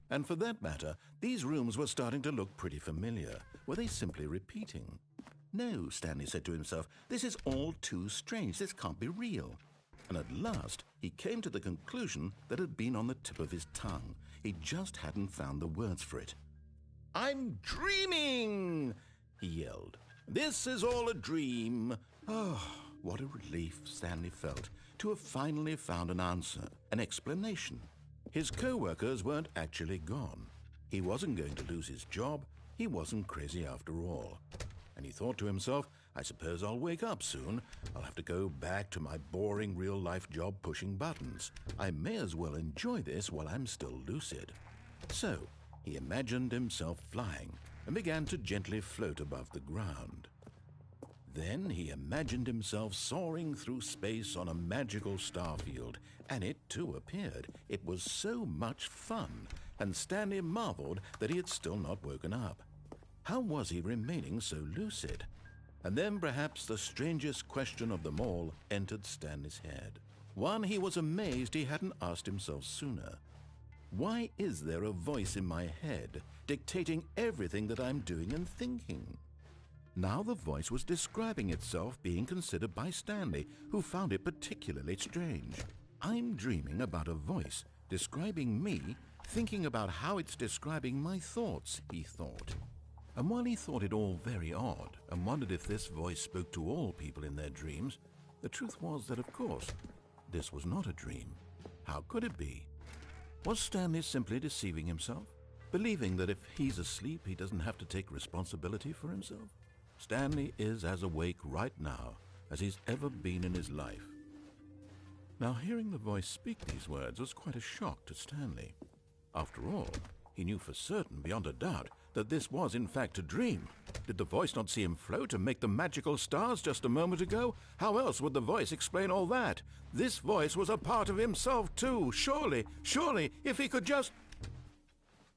And for that matter, these rooms were starting to look pretty familiar. Were they simply repeating? No, Stanley said to himself, this is all too strange. This can't be real. And at last, he came to the conclusion that had been on the tip of his tongue. He just hadn't found the words for it. "I'm dreaming!" he yelled. "This is all a dream." Oh, what a relief Stanley felt to have finally found an answer, an explanation. His co-workers weren't actually gone. He wasn't going to lose his job. He wasn't crazy after all. And he thought to himself, I suppose I'll wake up soon. I'll have to go back to my boring real-life job pushing buttons. I may as well enjoy this while I'm still lucid. So he imagined himself flying and began to gently float above the ground. Then he imagined himself soaring through space on a magical starfield, and it too appeared. It was so much fun, and Stanley marveled that he had still not woken up. How was he remaining so lucid? And then perhaps the strangest question of them all entered Stanley's head. One he was amazed he hadn't asked himself sooner. Why is there a voice in my head dictating everything that I'm doing and thinking? Now the voice was describing itself being considered by Stanley, who found it particularly strange. I'm dreaming about a voice describing me, thinking about how it's describing my thoughts, he thought. And while he thought it all very odd and wondered if this voice spoke to all people in their dreams, the truth was that, of course, this was not a dream. How could it be? Was Stanley simply deceiving himself, believing that if he's asleep he doesn't have to take responsibility for himself? Stanley is as awake right now as he's ever been in his life. Now, hearing the voice speak these words was quite a shock to Stanley. After all, he knew for certain, beyond a doubt, that this was in fact a dream. Did the voice not see him float and make the magical stars just a moment ago? How else would the voice explain all that? This voice was a part of himself too. Surely, if he could just...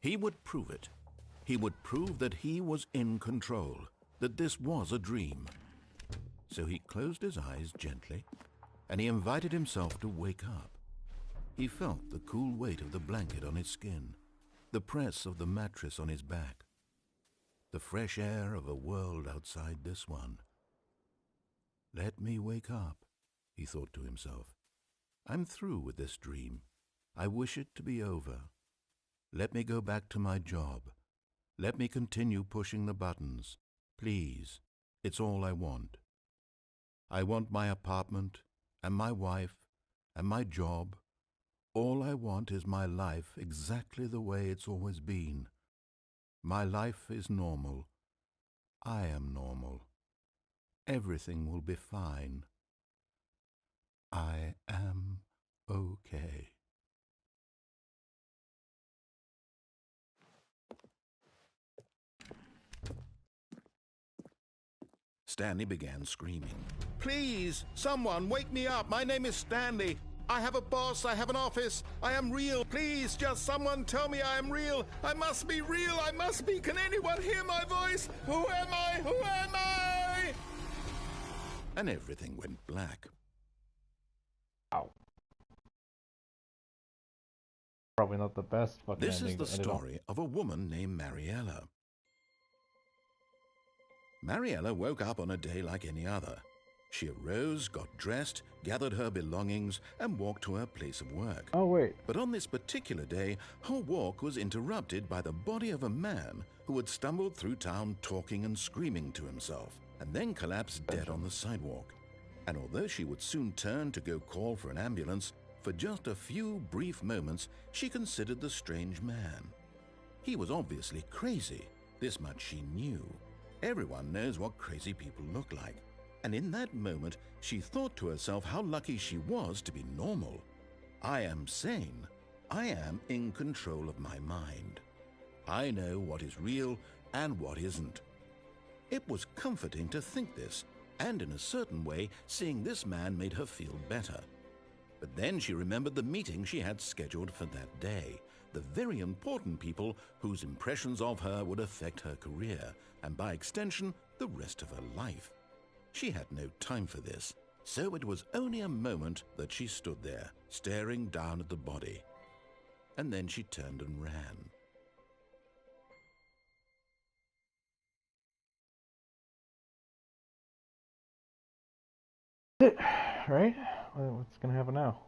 He would prove it. He would prove that he was in control, that this was a dream. So he closed his eyes gently, and he invited himself to wake up. He felt the cool weight of the blanket on his skin, the press of the mattress on his back, the fresh air of a world outside this one. Let me wake up, he thought to himself. I'm through with this dream. I wish it to be over. Let me go back to my job. Let me continue pushing the buttons. Please, it's all I want. I want my apartment and my wife and my job. All I want is my life exactly the way it's always been. My life is normal. I am normal. Everything will be fine. I am okay. Stanley began screaming. Please, someone, wake me up. My name is Stanley. I have a boss. I have an office. I am real. Please, just someone tell me I am real. I must be real. I must be. Can anyone hear my voice? Who am I? Who am I? And everything went black. Ow. Probably not the best fucking This is ending the to end it off. story of a woman named Mariella. Mariella woke up on a day like any other. She arose, got dressed, gathered her belongings, and walked to her place of work. Oh, wait. But on this particular day, her walk was interrupted by the body of a man who had stumbled through town talking and screaming to himself, and then collapsed dead on the sidewalk. And although she would soon turn to go call for an ambulance, for just a few brief moments she considered the strange man. He was obviously crazy. This much she knew. Everyone knows what crazy people look like. And in that moment, she thought to herself how lucky she was to be normal. I am sane. I am in control of my mind. I know what is real and what isn't. It was comforting to think this, and in a certain way, seeing this man made her feel better. But then she remembered the meeting she had scheduled for that day, the very important people whose impressions of her would affect her career, and by extension, the rest of her life. She had no time for this, so it was only a moment that she stood there, staring down at the body. And then she turned and ran. Right? What's gonna happen now?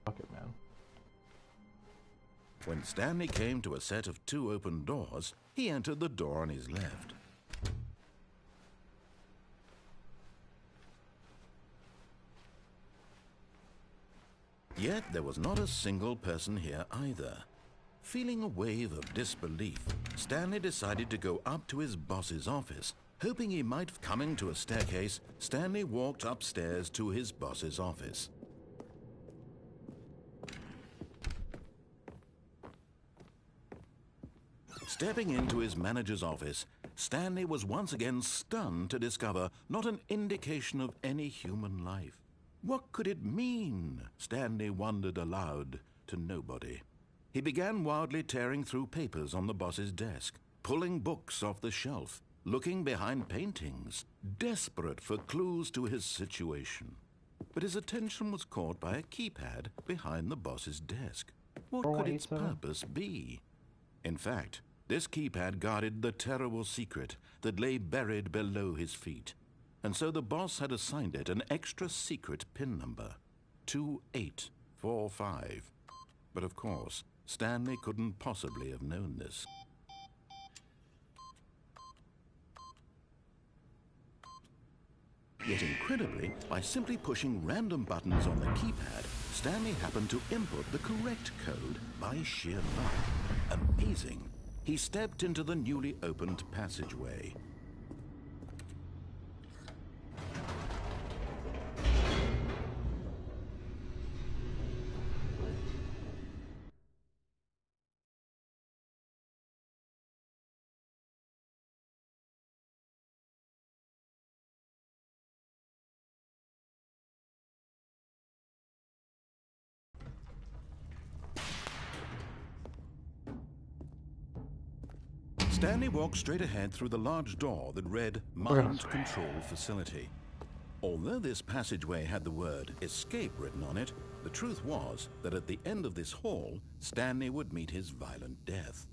Fuck it, man. When Stanley came to a set of 2 open doors, he entered the door on his left. Yet there was not a single person here either. Feeling a wave of disbelief, Stanley decided to go up to his boss's office. Hoping he might coming to a staircase, Stanley walked upstairs to his boss's office. Stepping into his manager's office, Stanley was once again stunned to discover not an indication of any human life. What could it mean? Stanley wondered aloud to nobody. He began wildly tearing through papers on the boss's desk, pulling books off the shelf, looking behind paintings, desperate for clues to his situation. But his attention was caught by a keypad behind the boss's desk. What could its purpose be? In fact, this keypad guarded the terrible secret that lay buried below his feet. And so the boss had assigned it an extra secret PIN number, 2845. But of course, Stanley couldn't possibly have known this. Yet incredibly, by simply pushing random buttons on the keypad, Stanley happened to input the correct code by sheer luck. Amazing. He stepped into the newly opened passageway. Stanley walked straight ahead through the large door that read Mind Control Facility. Although this passageway had the word escape written on it, the truth was that at the end of this hall, Stanley would meet his violent death.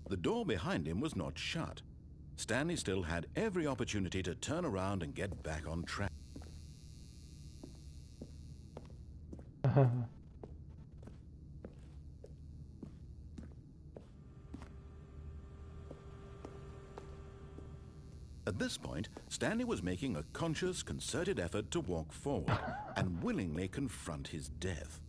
The door behind him was not shut. Stanley still had every opportunity to turn around and get back on track. At this point, Stanley was making a conscious, concerted effort to walk forward and willingly confront his death.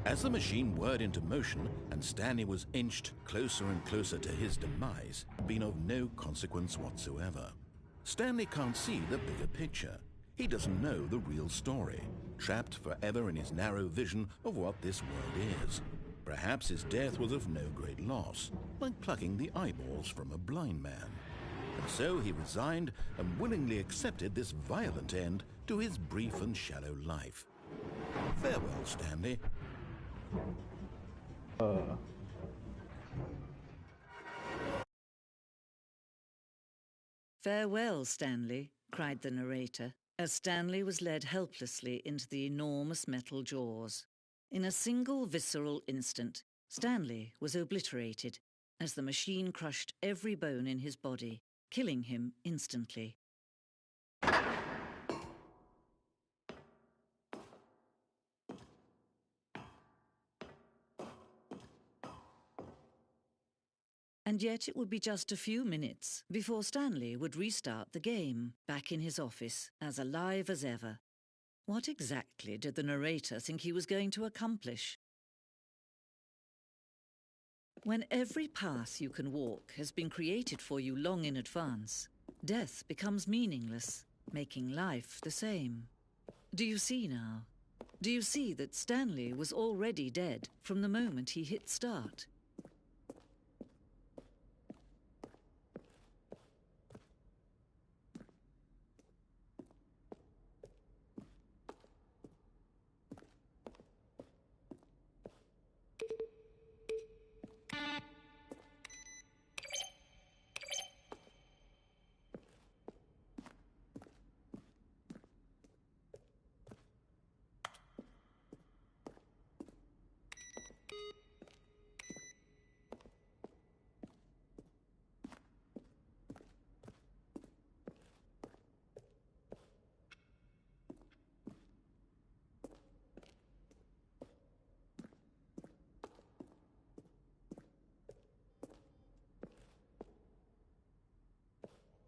As the machine whirred into motion and Stanley was inched closer and closer to his demise, it had been of no consequence whatsoever. Stanley can't see the bigger picture. He doesn't know the real story, trapped forever in his narrow vision of what this world is. Perhaps his death was of no great loss, like plucking the eyeballs from a blind man. And so he resigned and willingly accepted this violent end to his brief and shallow life. Farewell, Stanley. Farewell, Stanley, cried the narrator, as Stanley was led helplessly into the enormous metal jaws. In a single visceral instant, Stanley was obliterated as the machine crushed every bone in his body, killing him instantly. And yet it would be just a few minutes before Stanley would restart the game, back in his office, as alive as ever. What exactly did the narrator think he was going to accomplish? When every path you can walk has been created for you long in advance, death becomes meaningless, making life the same. Do you see now? Do you see that Stanley was already dead from the moment he hit start?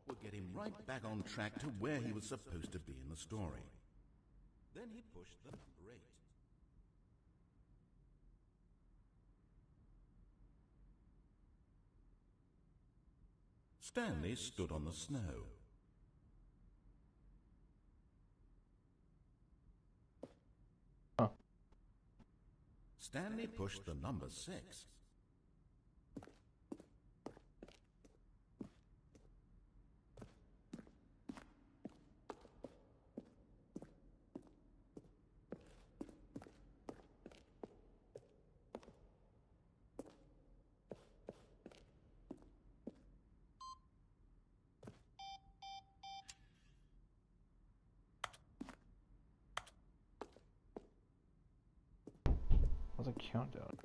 Would get him right back on track to where he was supposed to be in the story. Then he pushed the number 8. Stanley stood on the snow. Huh. Stanley pushed the number 6. What's a countdown?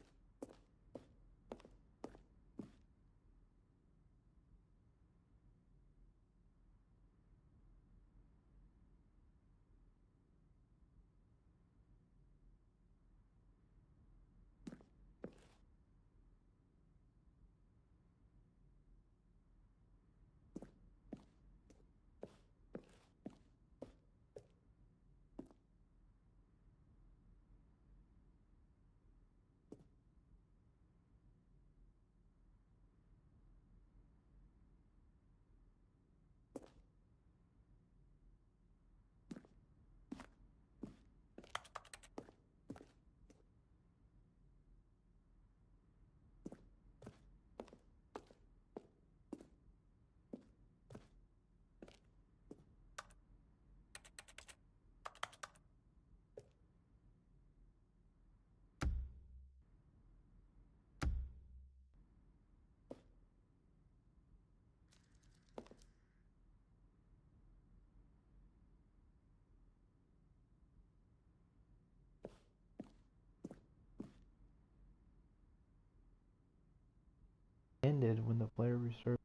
Ended when the player restarted.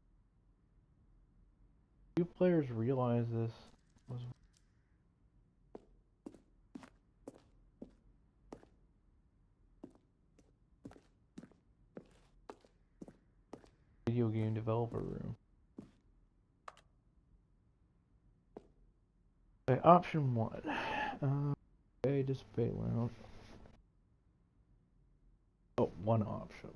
Few players realize this was video game developer room. Okay, option 1. Okay, display lounge. Oh, one option.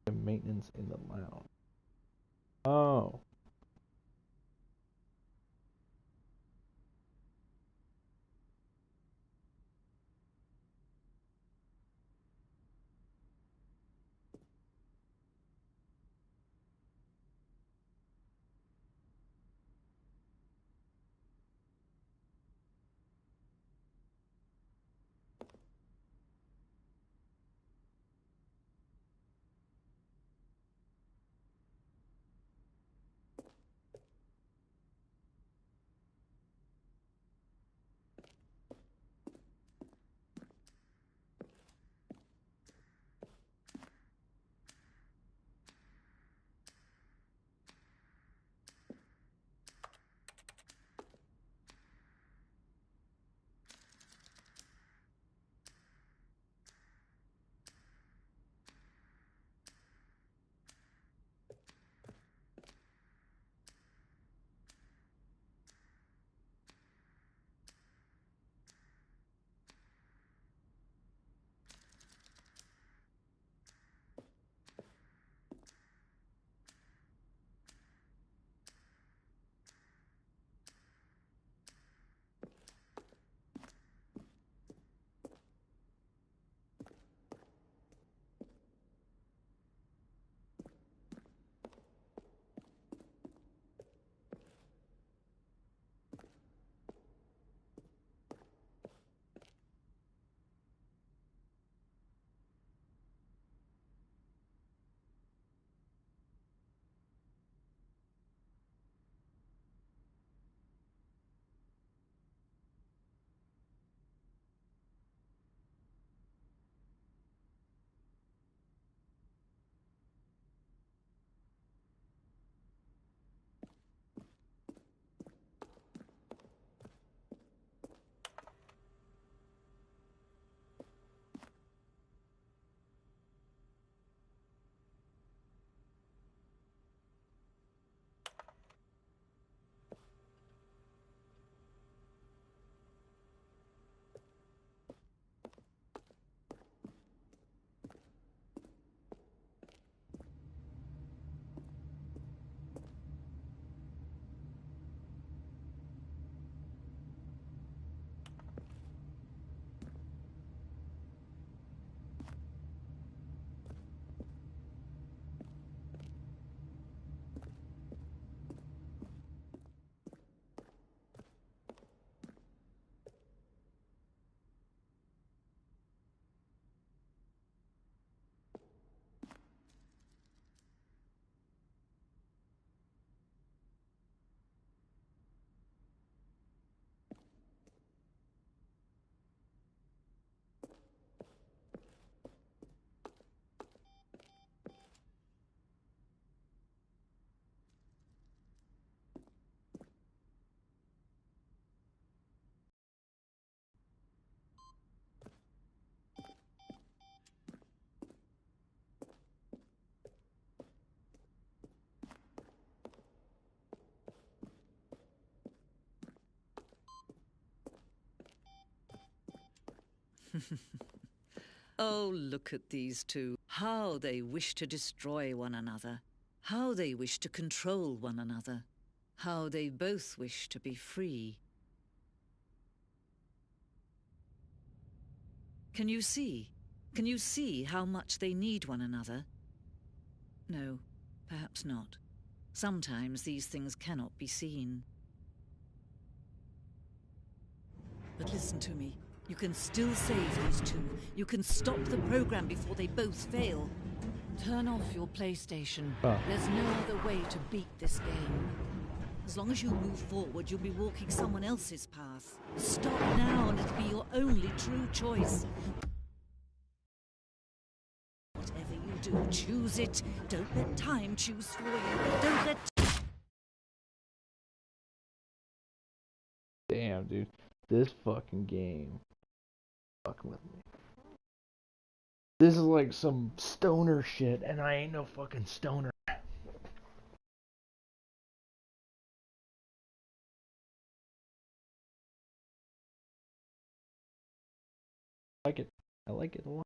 The maintenance in the lounge. Oh. Oh, look at these two. How they wish to destroy one another. How they wish to control one another. How they both wish to be free. Can you see? Can you see how much they need one another? No, perhaps not. Sometimes these things cannot be seen. But listen to me. You can still save these two. You can stop the program before they both fail. Turn off your PlayStation. There's no other way to beat this game. As long as you move forward, you'll be walking someone else's path. Stop now and it'll be your only true choice. Whatever you do, choose it. Don't let time choose for you. Don't let... Damn, dude. This fucking game. Fucking with me. This is like some stoner shit, and I ain't no fucking stoner. I like it. I like it a lot.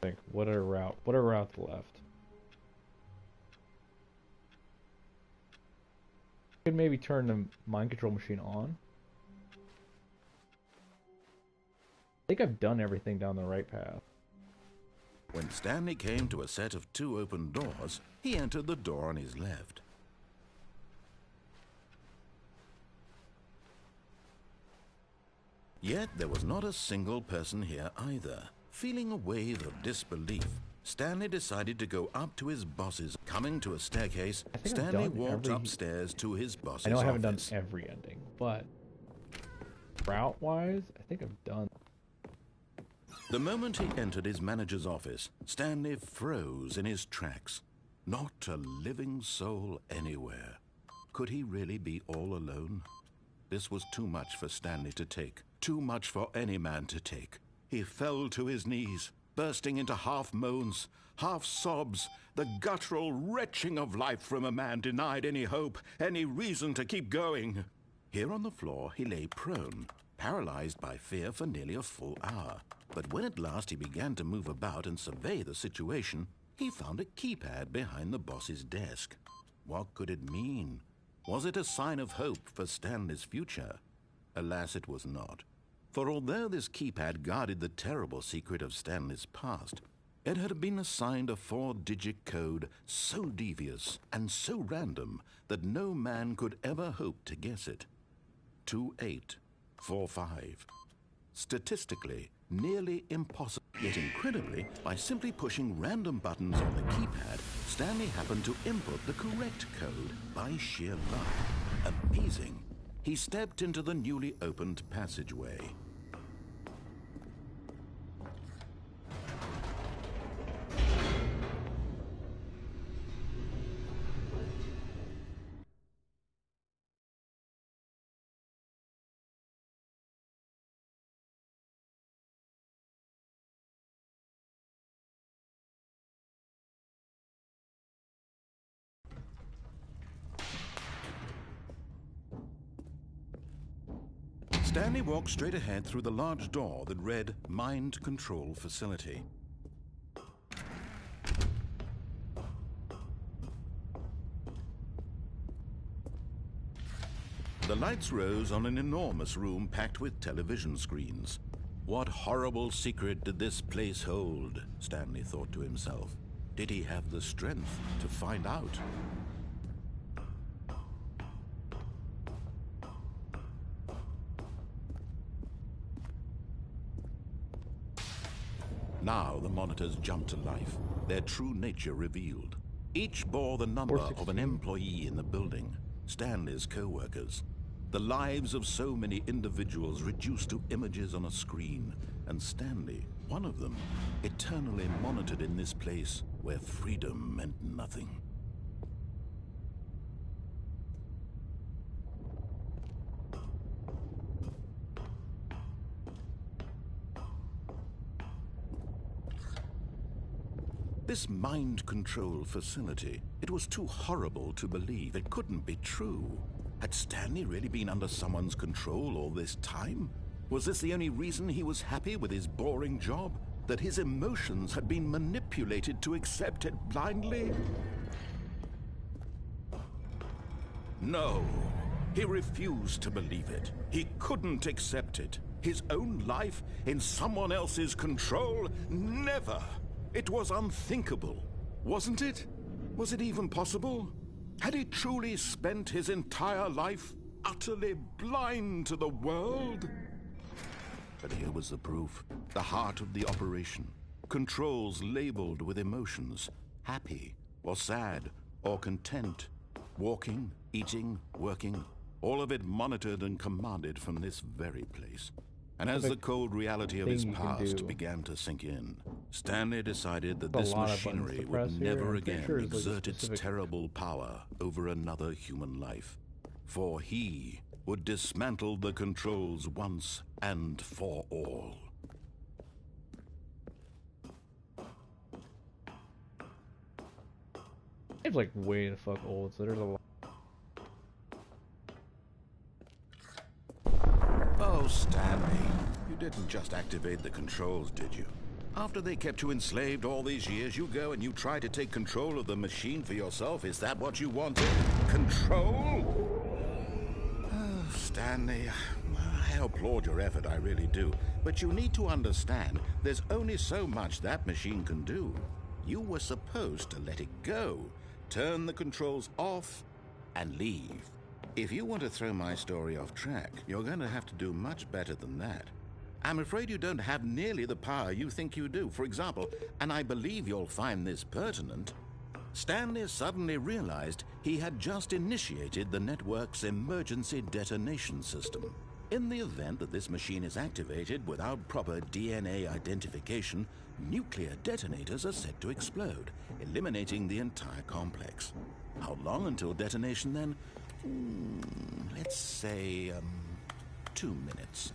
Think, what are routes left? Could maybe turn the mind control machine on. I think I've done everything down the right path. When Stanley came to a set of 2 open doors, he entered the door on his left. Yet there was not a single person here either. Feeling a wave of disbelief, Stanley decided to go up to his boss's. Coming to a staircase, Stanley walked upstairs to his boss's office. I know I haven't done every ending, but route-wise, I think I've done. The moment he entered his manager's office, Stanley froze in his tracks. Not a living soul anywhere. Could he really be all alone? This was too much for Stanley to take. Too much for any man to take. He fell to his knees, bursting into half moans, half sobs, the guttural retching of life from a man denied any hope, any reason to keep going. Here on the floor he lay prone, paralyzed by fear for nearly a full hour. But when at last he began to move about and survey the situation, he found a keypad behind the boss's desk. What could it mean? Was it a sign of hope for Stanley's future? Alas, it was not. For although this keypad guarded the terrible secret of Stanley's past, it had been assigned a 4-digit code so devious and so random that no man could ever hope to guess it. 2845. Statistically, nearly impossible. Yet incredibly, by simply pushing random buttons on the keypad, Stanley happened to input the correct code by sheer luck. Amazing. He stepped into the newly opened passageway. Stanley walked straight ahead through the large door that read Mind Control Facility. The lights rose on an enormous room packed with television screens. What horrible secret did this place hold? Stanley thought to himself. Did he have the strength to find out? Now the monitors jumped to life, their true nature revealed. Each bore the number of an employee in the building, Stanley's co-workers. The lives of so many individuals reduced to images on a screen, and Stanley, one of them, eternally monitored in this place where freedom meant nothing. This mind control facility, it was too horrible to believe. It couldn't be true. Had Stanley really been under someone's control all this time? Was this the only reason he was happy with his boring job? That his emotions had been manipulated to accept it blindly? No, he refused to believe it. He couldn't accept it. His own life in someone else's control? Never! It was unthinkable, wasn't it? Was it even possible? Had he truly spent his entire life utterly blind to the world? But here was the proof. The heart of the operation. Controls labeled with emotions. Happy, or sad, or content. Walking, eating, working. All of it monitored and commanded from this very place. And as the cold reality of his past began to sink in, Stanley decided that this machinery would never again exert its terrible power over another human life. For he would dismantle the controls once and for all. It's like way the fuck old, so there's a lot. Oh, Stanley, you didn't just activate the controls, did you? After they kept you enslaved all these years, you go and you try to take control of the machine for yourself. Is that what you wanted? Control? Oh, Stanley, I applaud your effort, I really do. But you need to understand, there's only so much that machine can do. You were supposed to let it go, turn the controls off, and leave. If you want to throw my story off track, you're going to have to do much better than that. I'm afraid you don't have nearly the power you think you do. For example, and I believe you'll find this pertinent, Stanley suddenly realized he had just initiated the network's emergency detonation system. In the event that this machine is activated without proper DNA identification, nuclear detonators are set to explode, eliminating the entire complex. How long until detonation then? Let's say, 2 minutes.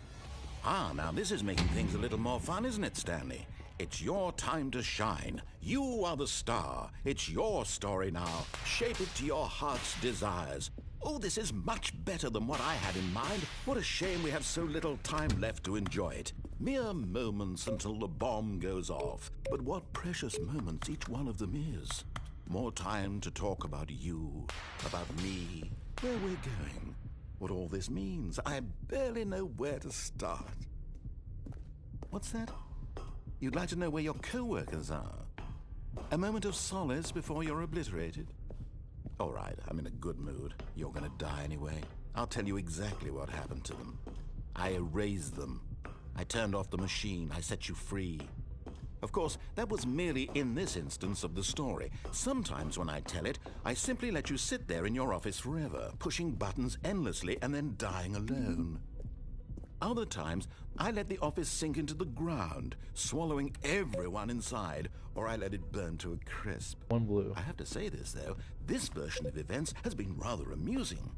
Ah, now this is making things a little more fun, isn't it, Stanley? It's your time to shine. You are the star. It's your story now. Shape it to your heart's desires. Oh, this is much better than what I had in mind. What a shame we have so little time left to enjoy it. Mere moments until the bomb goes off. But what precious moments each one of them is. More time to talk about you, about me, where we're going, what all this means. I barely know where to start. What's that? You'd like to know where your co-workers are? A moment of solace before you're obliterated? All right, I'm in a good mood. You're gonna die anyway. I'll tell you exactly what happened to them. I erased them. I turned off the machine. I set you free. Of course, that was merely in this instance of the story. Sometimes when I tell it, I simply let you sit there in your office forever, pushing buttons endlessly and then dying alone. Other times, I let the office sink into the ground, swallowing everyone inside, or I let it burn to a crisp. One blue. I have to say this, though, this version of events has been rather amusing.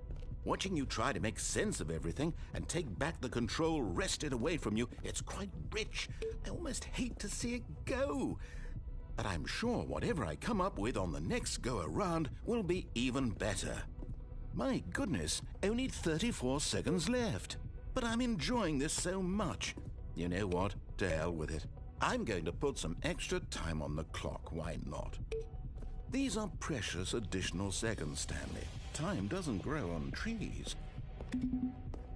Watching you try to make sense of everything and take back the control wrested away from you, it's quite rich. I almost hate to see it go. But I'm sure whatever I come up with on the next go-around will be even better. My goodness, only 34 seconds left. But I'm enjoying this so much. You know what? To hell with it. I'm going to put some extra time on the clock, why not? These are precious additional seconds, Stanley. Time doesn't grow on trees.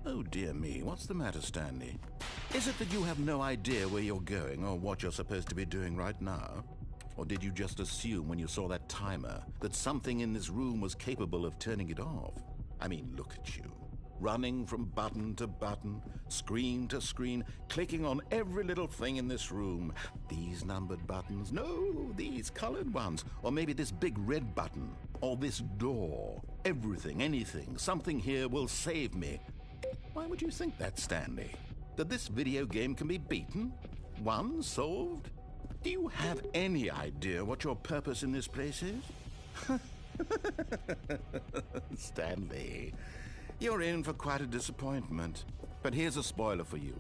Oh dear me, what's the matter, Stanley? Is it that you have no idea where you're going or what you're supposed to be doing right now? Or did you just assume when you saw that timer that something in this room was capable of turning it off? I mean, look at you. Running from button to button, screen to screen, clicking on every little thing in this room. These numbered buttons, no, these colored ones. Or maybe this big red button, or this door. Everything, anything, something here will save me. Why would you think that, Stanley? That this video game can be beaten? Won? Solved? Do you have any idea what your purpose in this place is? Stanley, you're in for quite a disappointment. But here's a spoiler for you.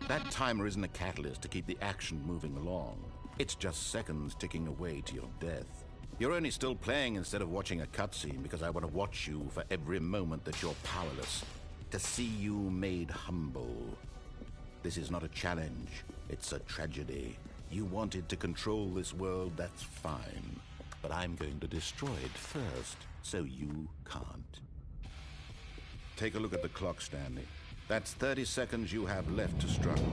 That timer isn't a catalyst to keep the action moving along. It's just seconds ticking away to your death. You're only still playing instead of watching a cutscene because I want to watch you for every moment that you're powerless. To see you made humble. This is not a challenge. It's a tragedy. You wanted to control this world, that's fine. But I'm going to destroy it first, so you can't. Take a look at the clock, Stanley. That's 30 seconds you have left to struggle.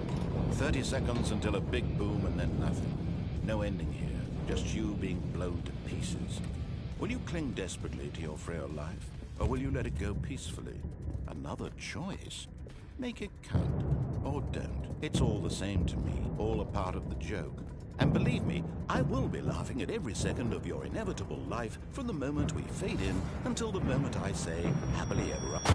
30 seconds until a big boom and then nothing. No ending here, just you being blown to pieces. Will you cling desperately to your frail life, or will you let it go peacefully? Another choice. Make it count, or don't. It's all the same to me, all a part of the joke. And believe me, I will be laughing at every second of your inevitable life from the moment we fade in until the moment I say, happily ever after.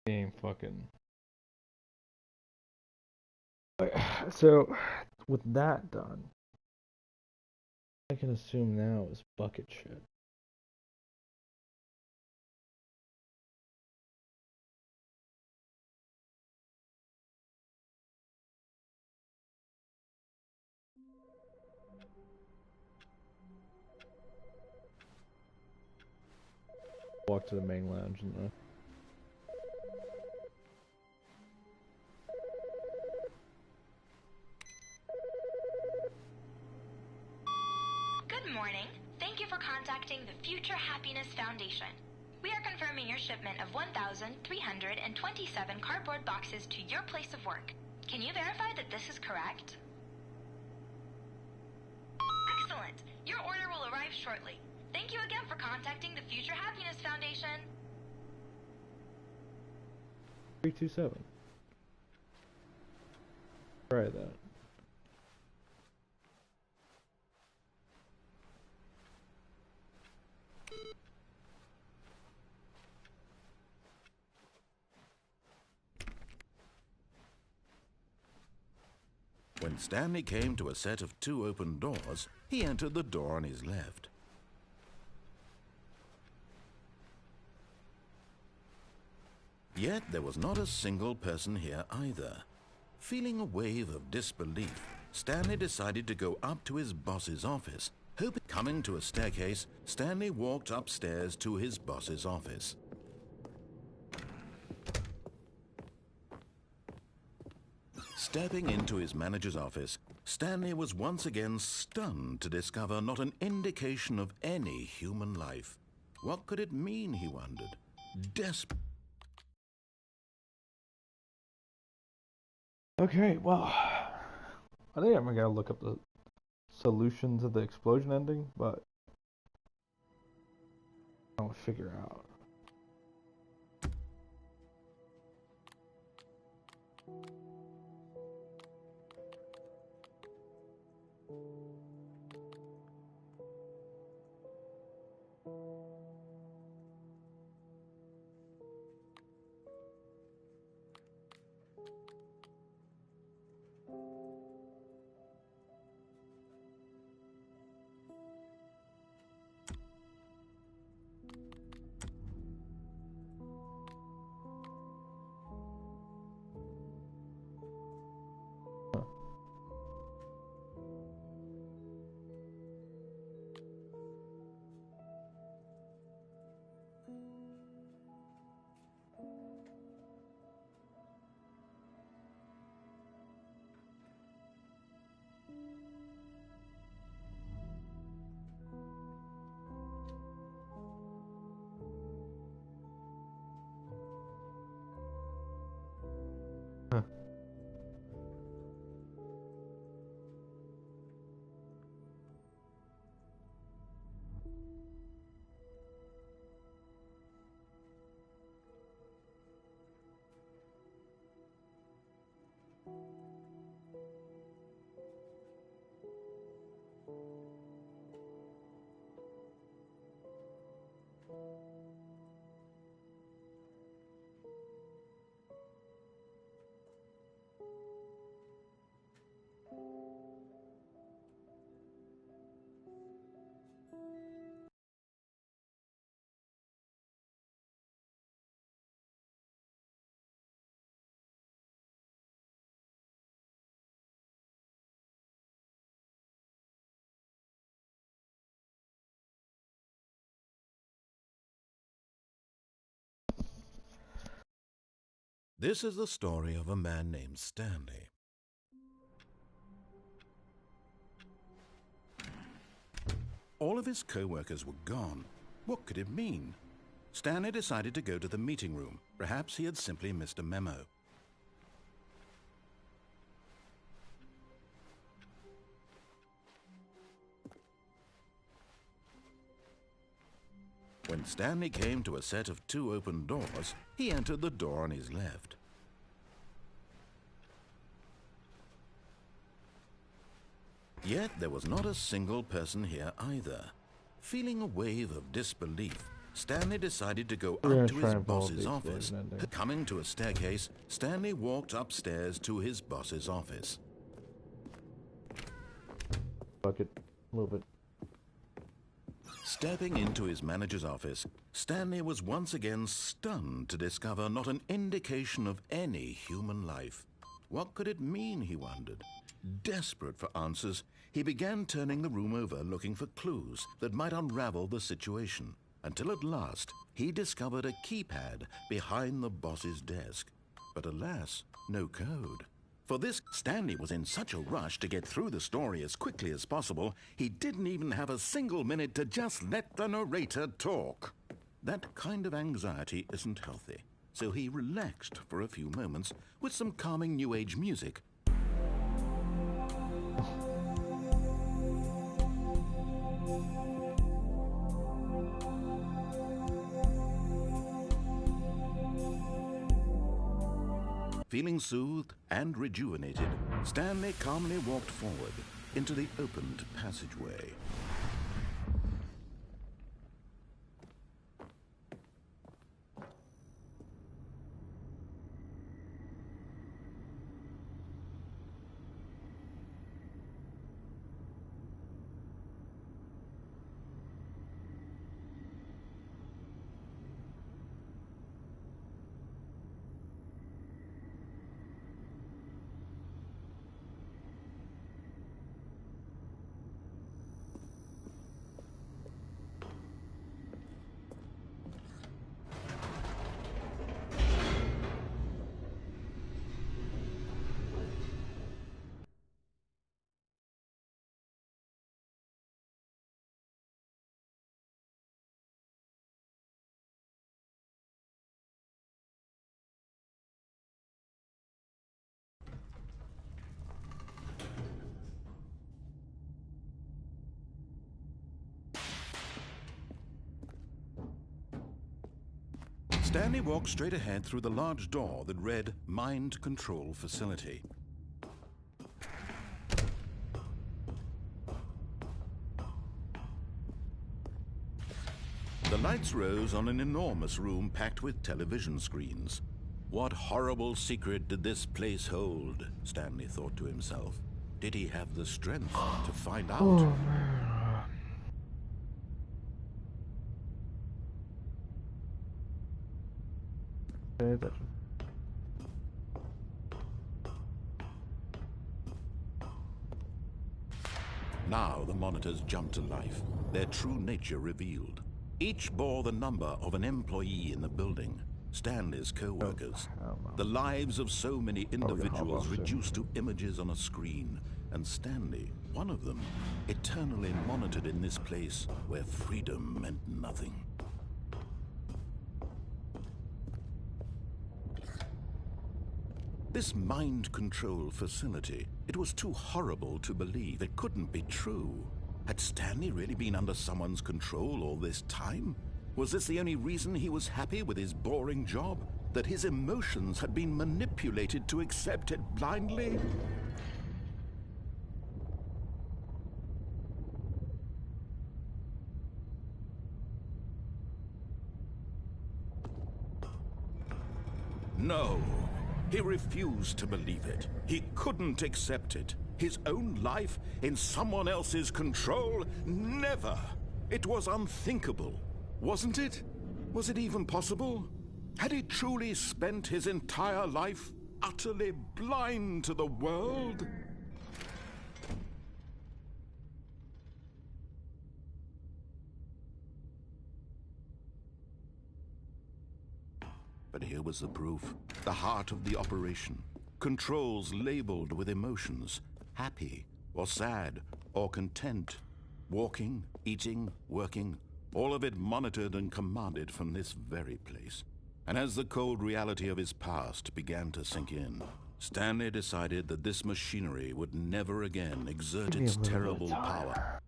Game fucking. So, with that done, I can assume now is bucket shit. Walk to the main lounge and Good morning. Thank you for contacting the Future Happiness Foundation. We are confirming your shipment of 1,327 cardboard boxes to your place of work. Can you verify that this is correct? Excellent. Your order will arrive shortly. Thank you again for contacting the Future Happiness Foundation. 327. Try that. When Stanley came to a set of 2 open doors, he entered the door on his left. Yet there was not a single person here either. Feeling a wave of disbelief, Stanley decided to go up to his boss's office. Coming to a staircase, Stanley walked upstairs to his boss's office. Stepping into his manager's office, Stanley was once again stunned to discover not an indication of any human life. What could it mean, he wondered. Okay, well, I think I'm gonna look up the solution to the explosion ending, but I don't figure out. This is the story of a man named Stanley. All of his co-workers were gone. What could it mean? Stanley decided to go to the meeting room. Perhaps he had simply missed a memo. When Stanley came to a set of 2 open doors, he entered the door on his left. Yet there was not a single person here either. Feeling a wave of disbelief, Stanley decided to go up to his boss's office. Coming to a staircase, Stanley walked upstairs to his boss's office. Bucket, a little bit. Stepping into his manager's office, Stanley was once again stunned to discover not an indication of any human life. What could it mean, he wondered. Desperate for answers, he began turning the room over looking for clues that might unravel the situation, until at last he discovered a keypad behind the boss's desk. But alas, no code. For this, Stanley was in such a rush to get through the story as quickly as possible, he didn't even have a single minute to just let the narrator talk. That kind of anxiety isn't healthy, so he relaxed for a few moments with some calming New Age music. Feeling soothed and rejuvenated, Stanley calmly walked forward into the opened passageway. Stanley walked straight ahead through the large door that read Mind Control Facility. The lights rose on an enormous room packed with television screens. What horrible secret did this place hold? Stanley thought to himself. Did he have the strength to find out? Oh, man. Pay attention. Now the monitors jumped to life, their true nature revealed. Each bore the number of an employee in the building, Stanley's co-workers. The lives of so many individuals reduced to images on a screen, and Stanley, one of them, eternally monitored in this place where freedom meant nothing. This mind control facility, it was too horrible to believe. It couldn't be true. Had Stanley really been under someone's control all this time? Was this the only reason he was happy with his boring job? That his emotions had been manipulated to accept it blindly? No. He refused to believe it. He couldn't accept it. His own life in someone else's control? Never! It was unthinkable, wasn't it? Was it even possible? Had he truly spent his entire life utterly blind to the world? But But here was the proof. The heart of the operation. Controls labeled with emotions. Happy, or sad, or content. Walking, eating, working. All of it monitored and commanded from this very place. And as the cold reality of his past began to sink in, Stanley decided that this machinery would never again exert its terrible power.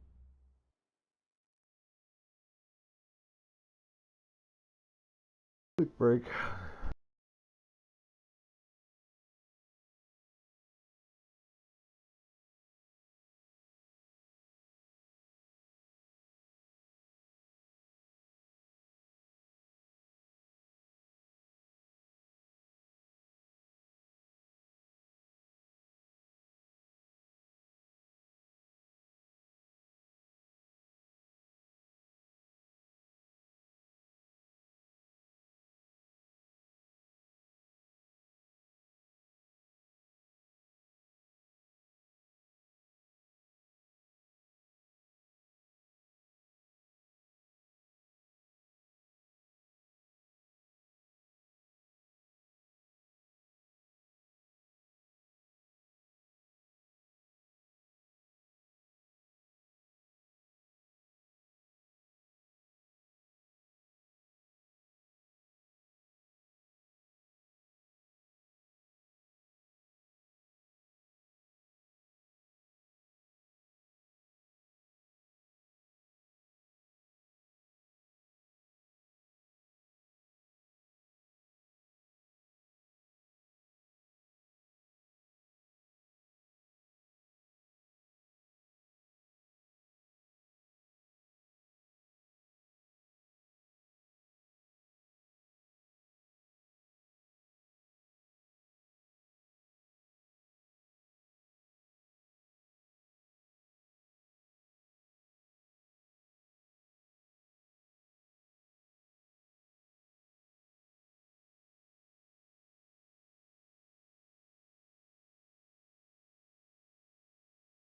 Quick break.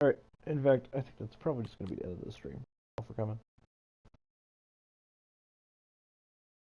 Alright, in fact, I think that's probably just going to be the end of the stream. Thank you all for coming.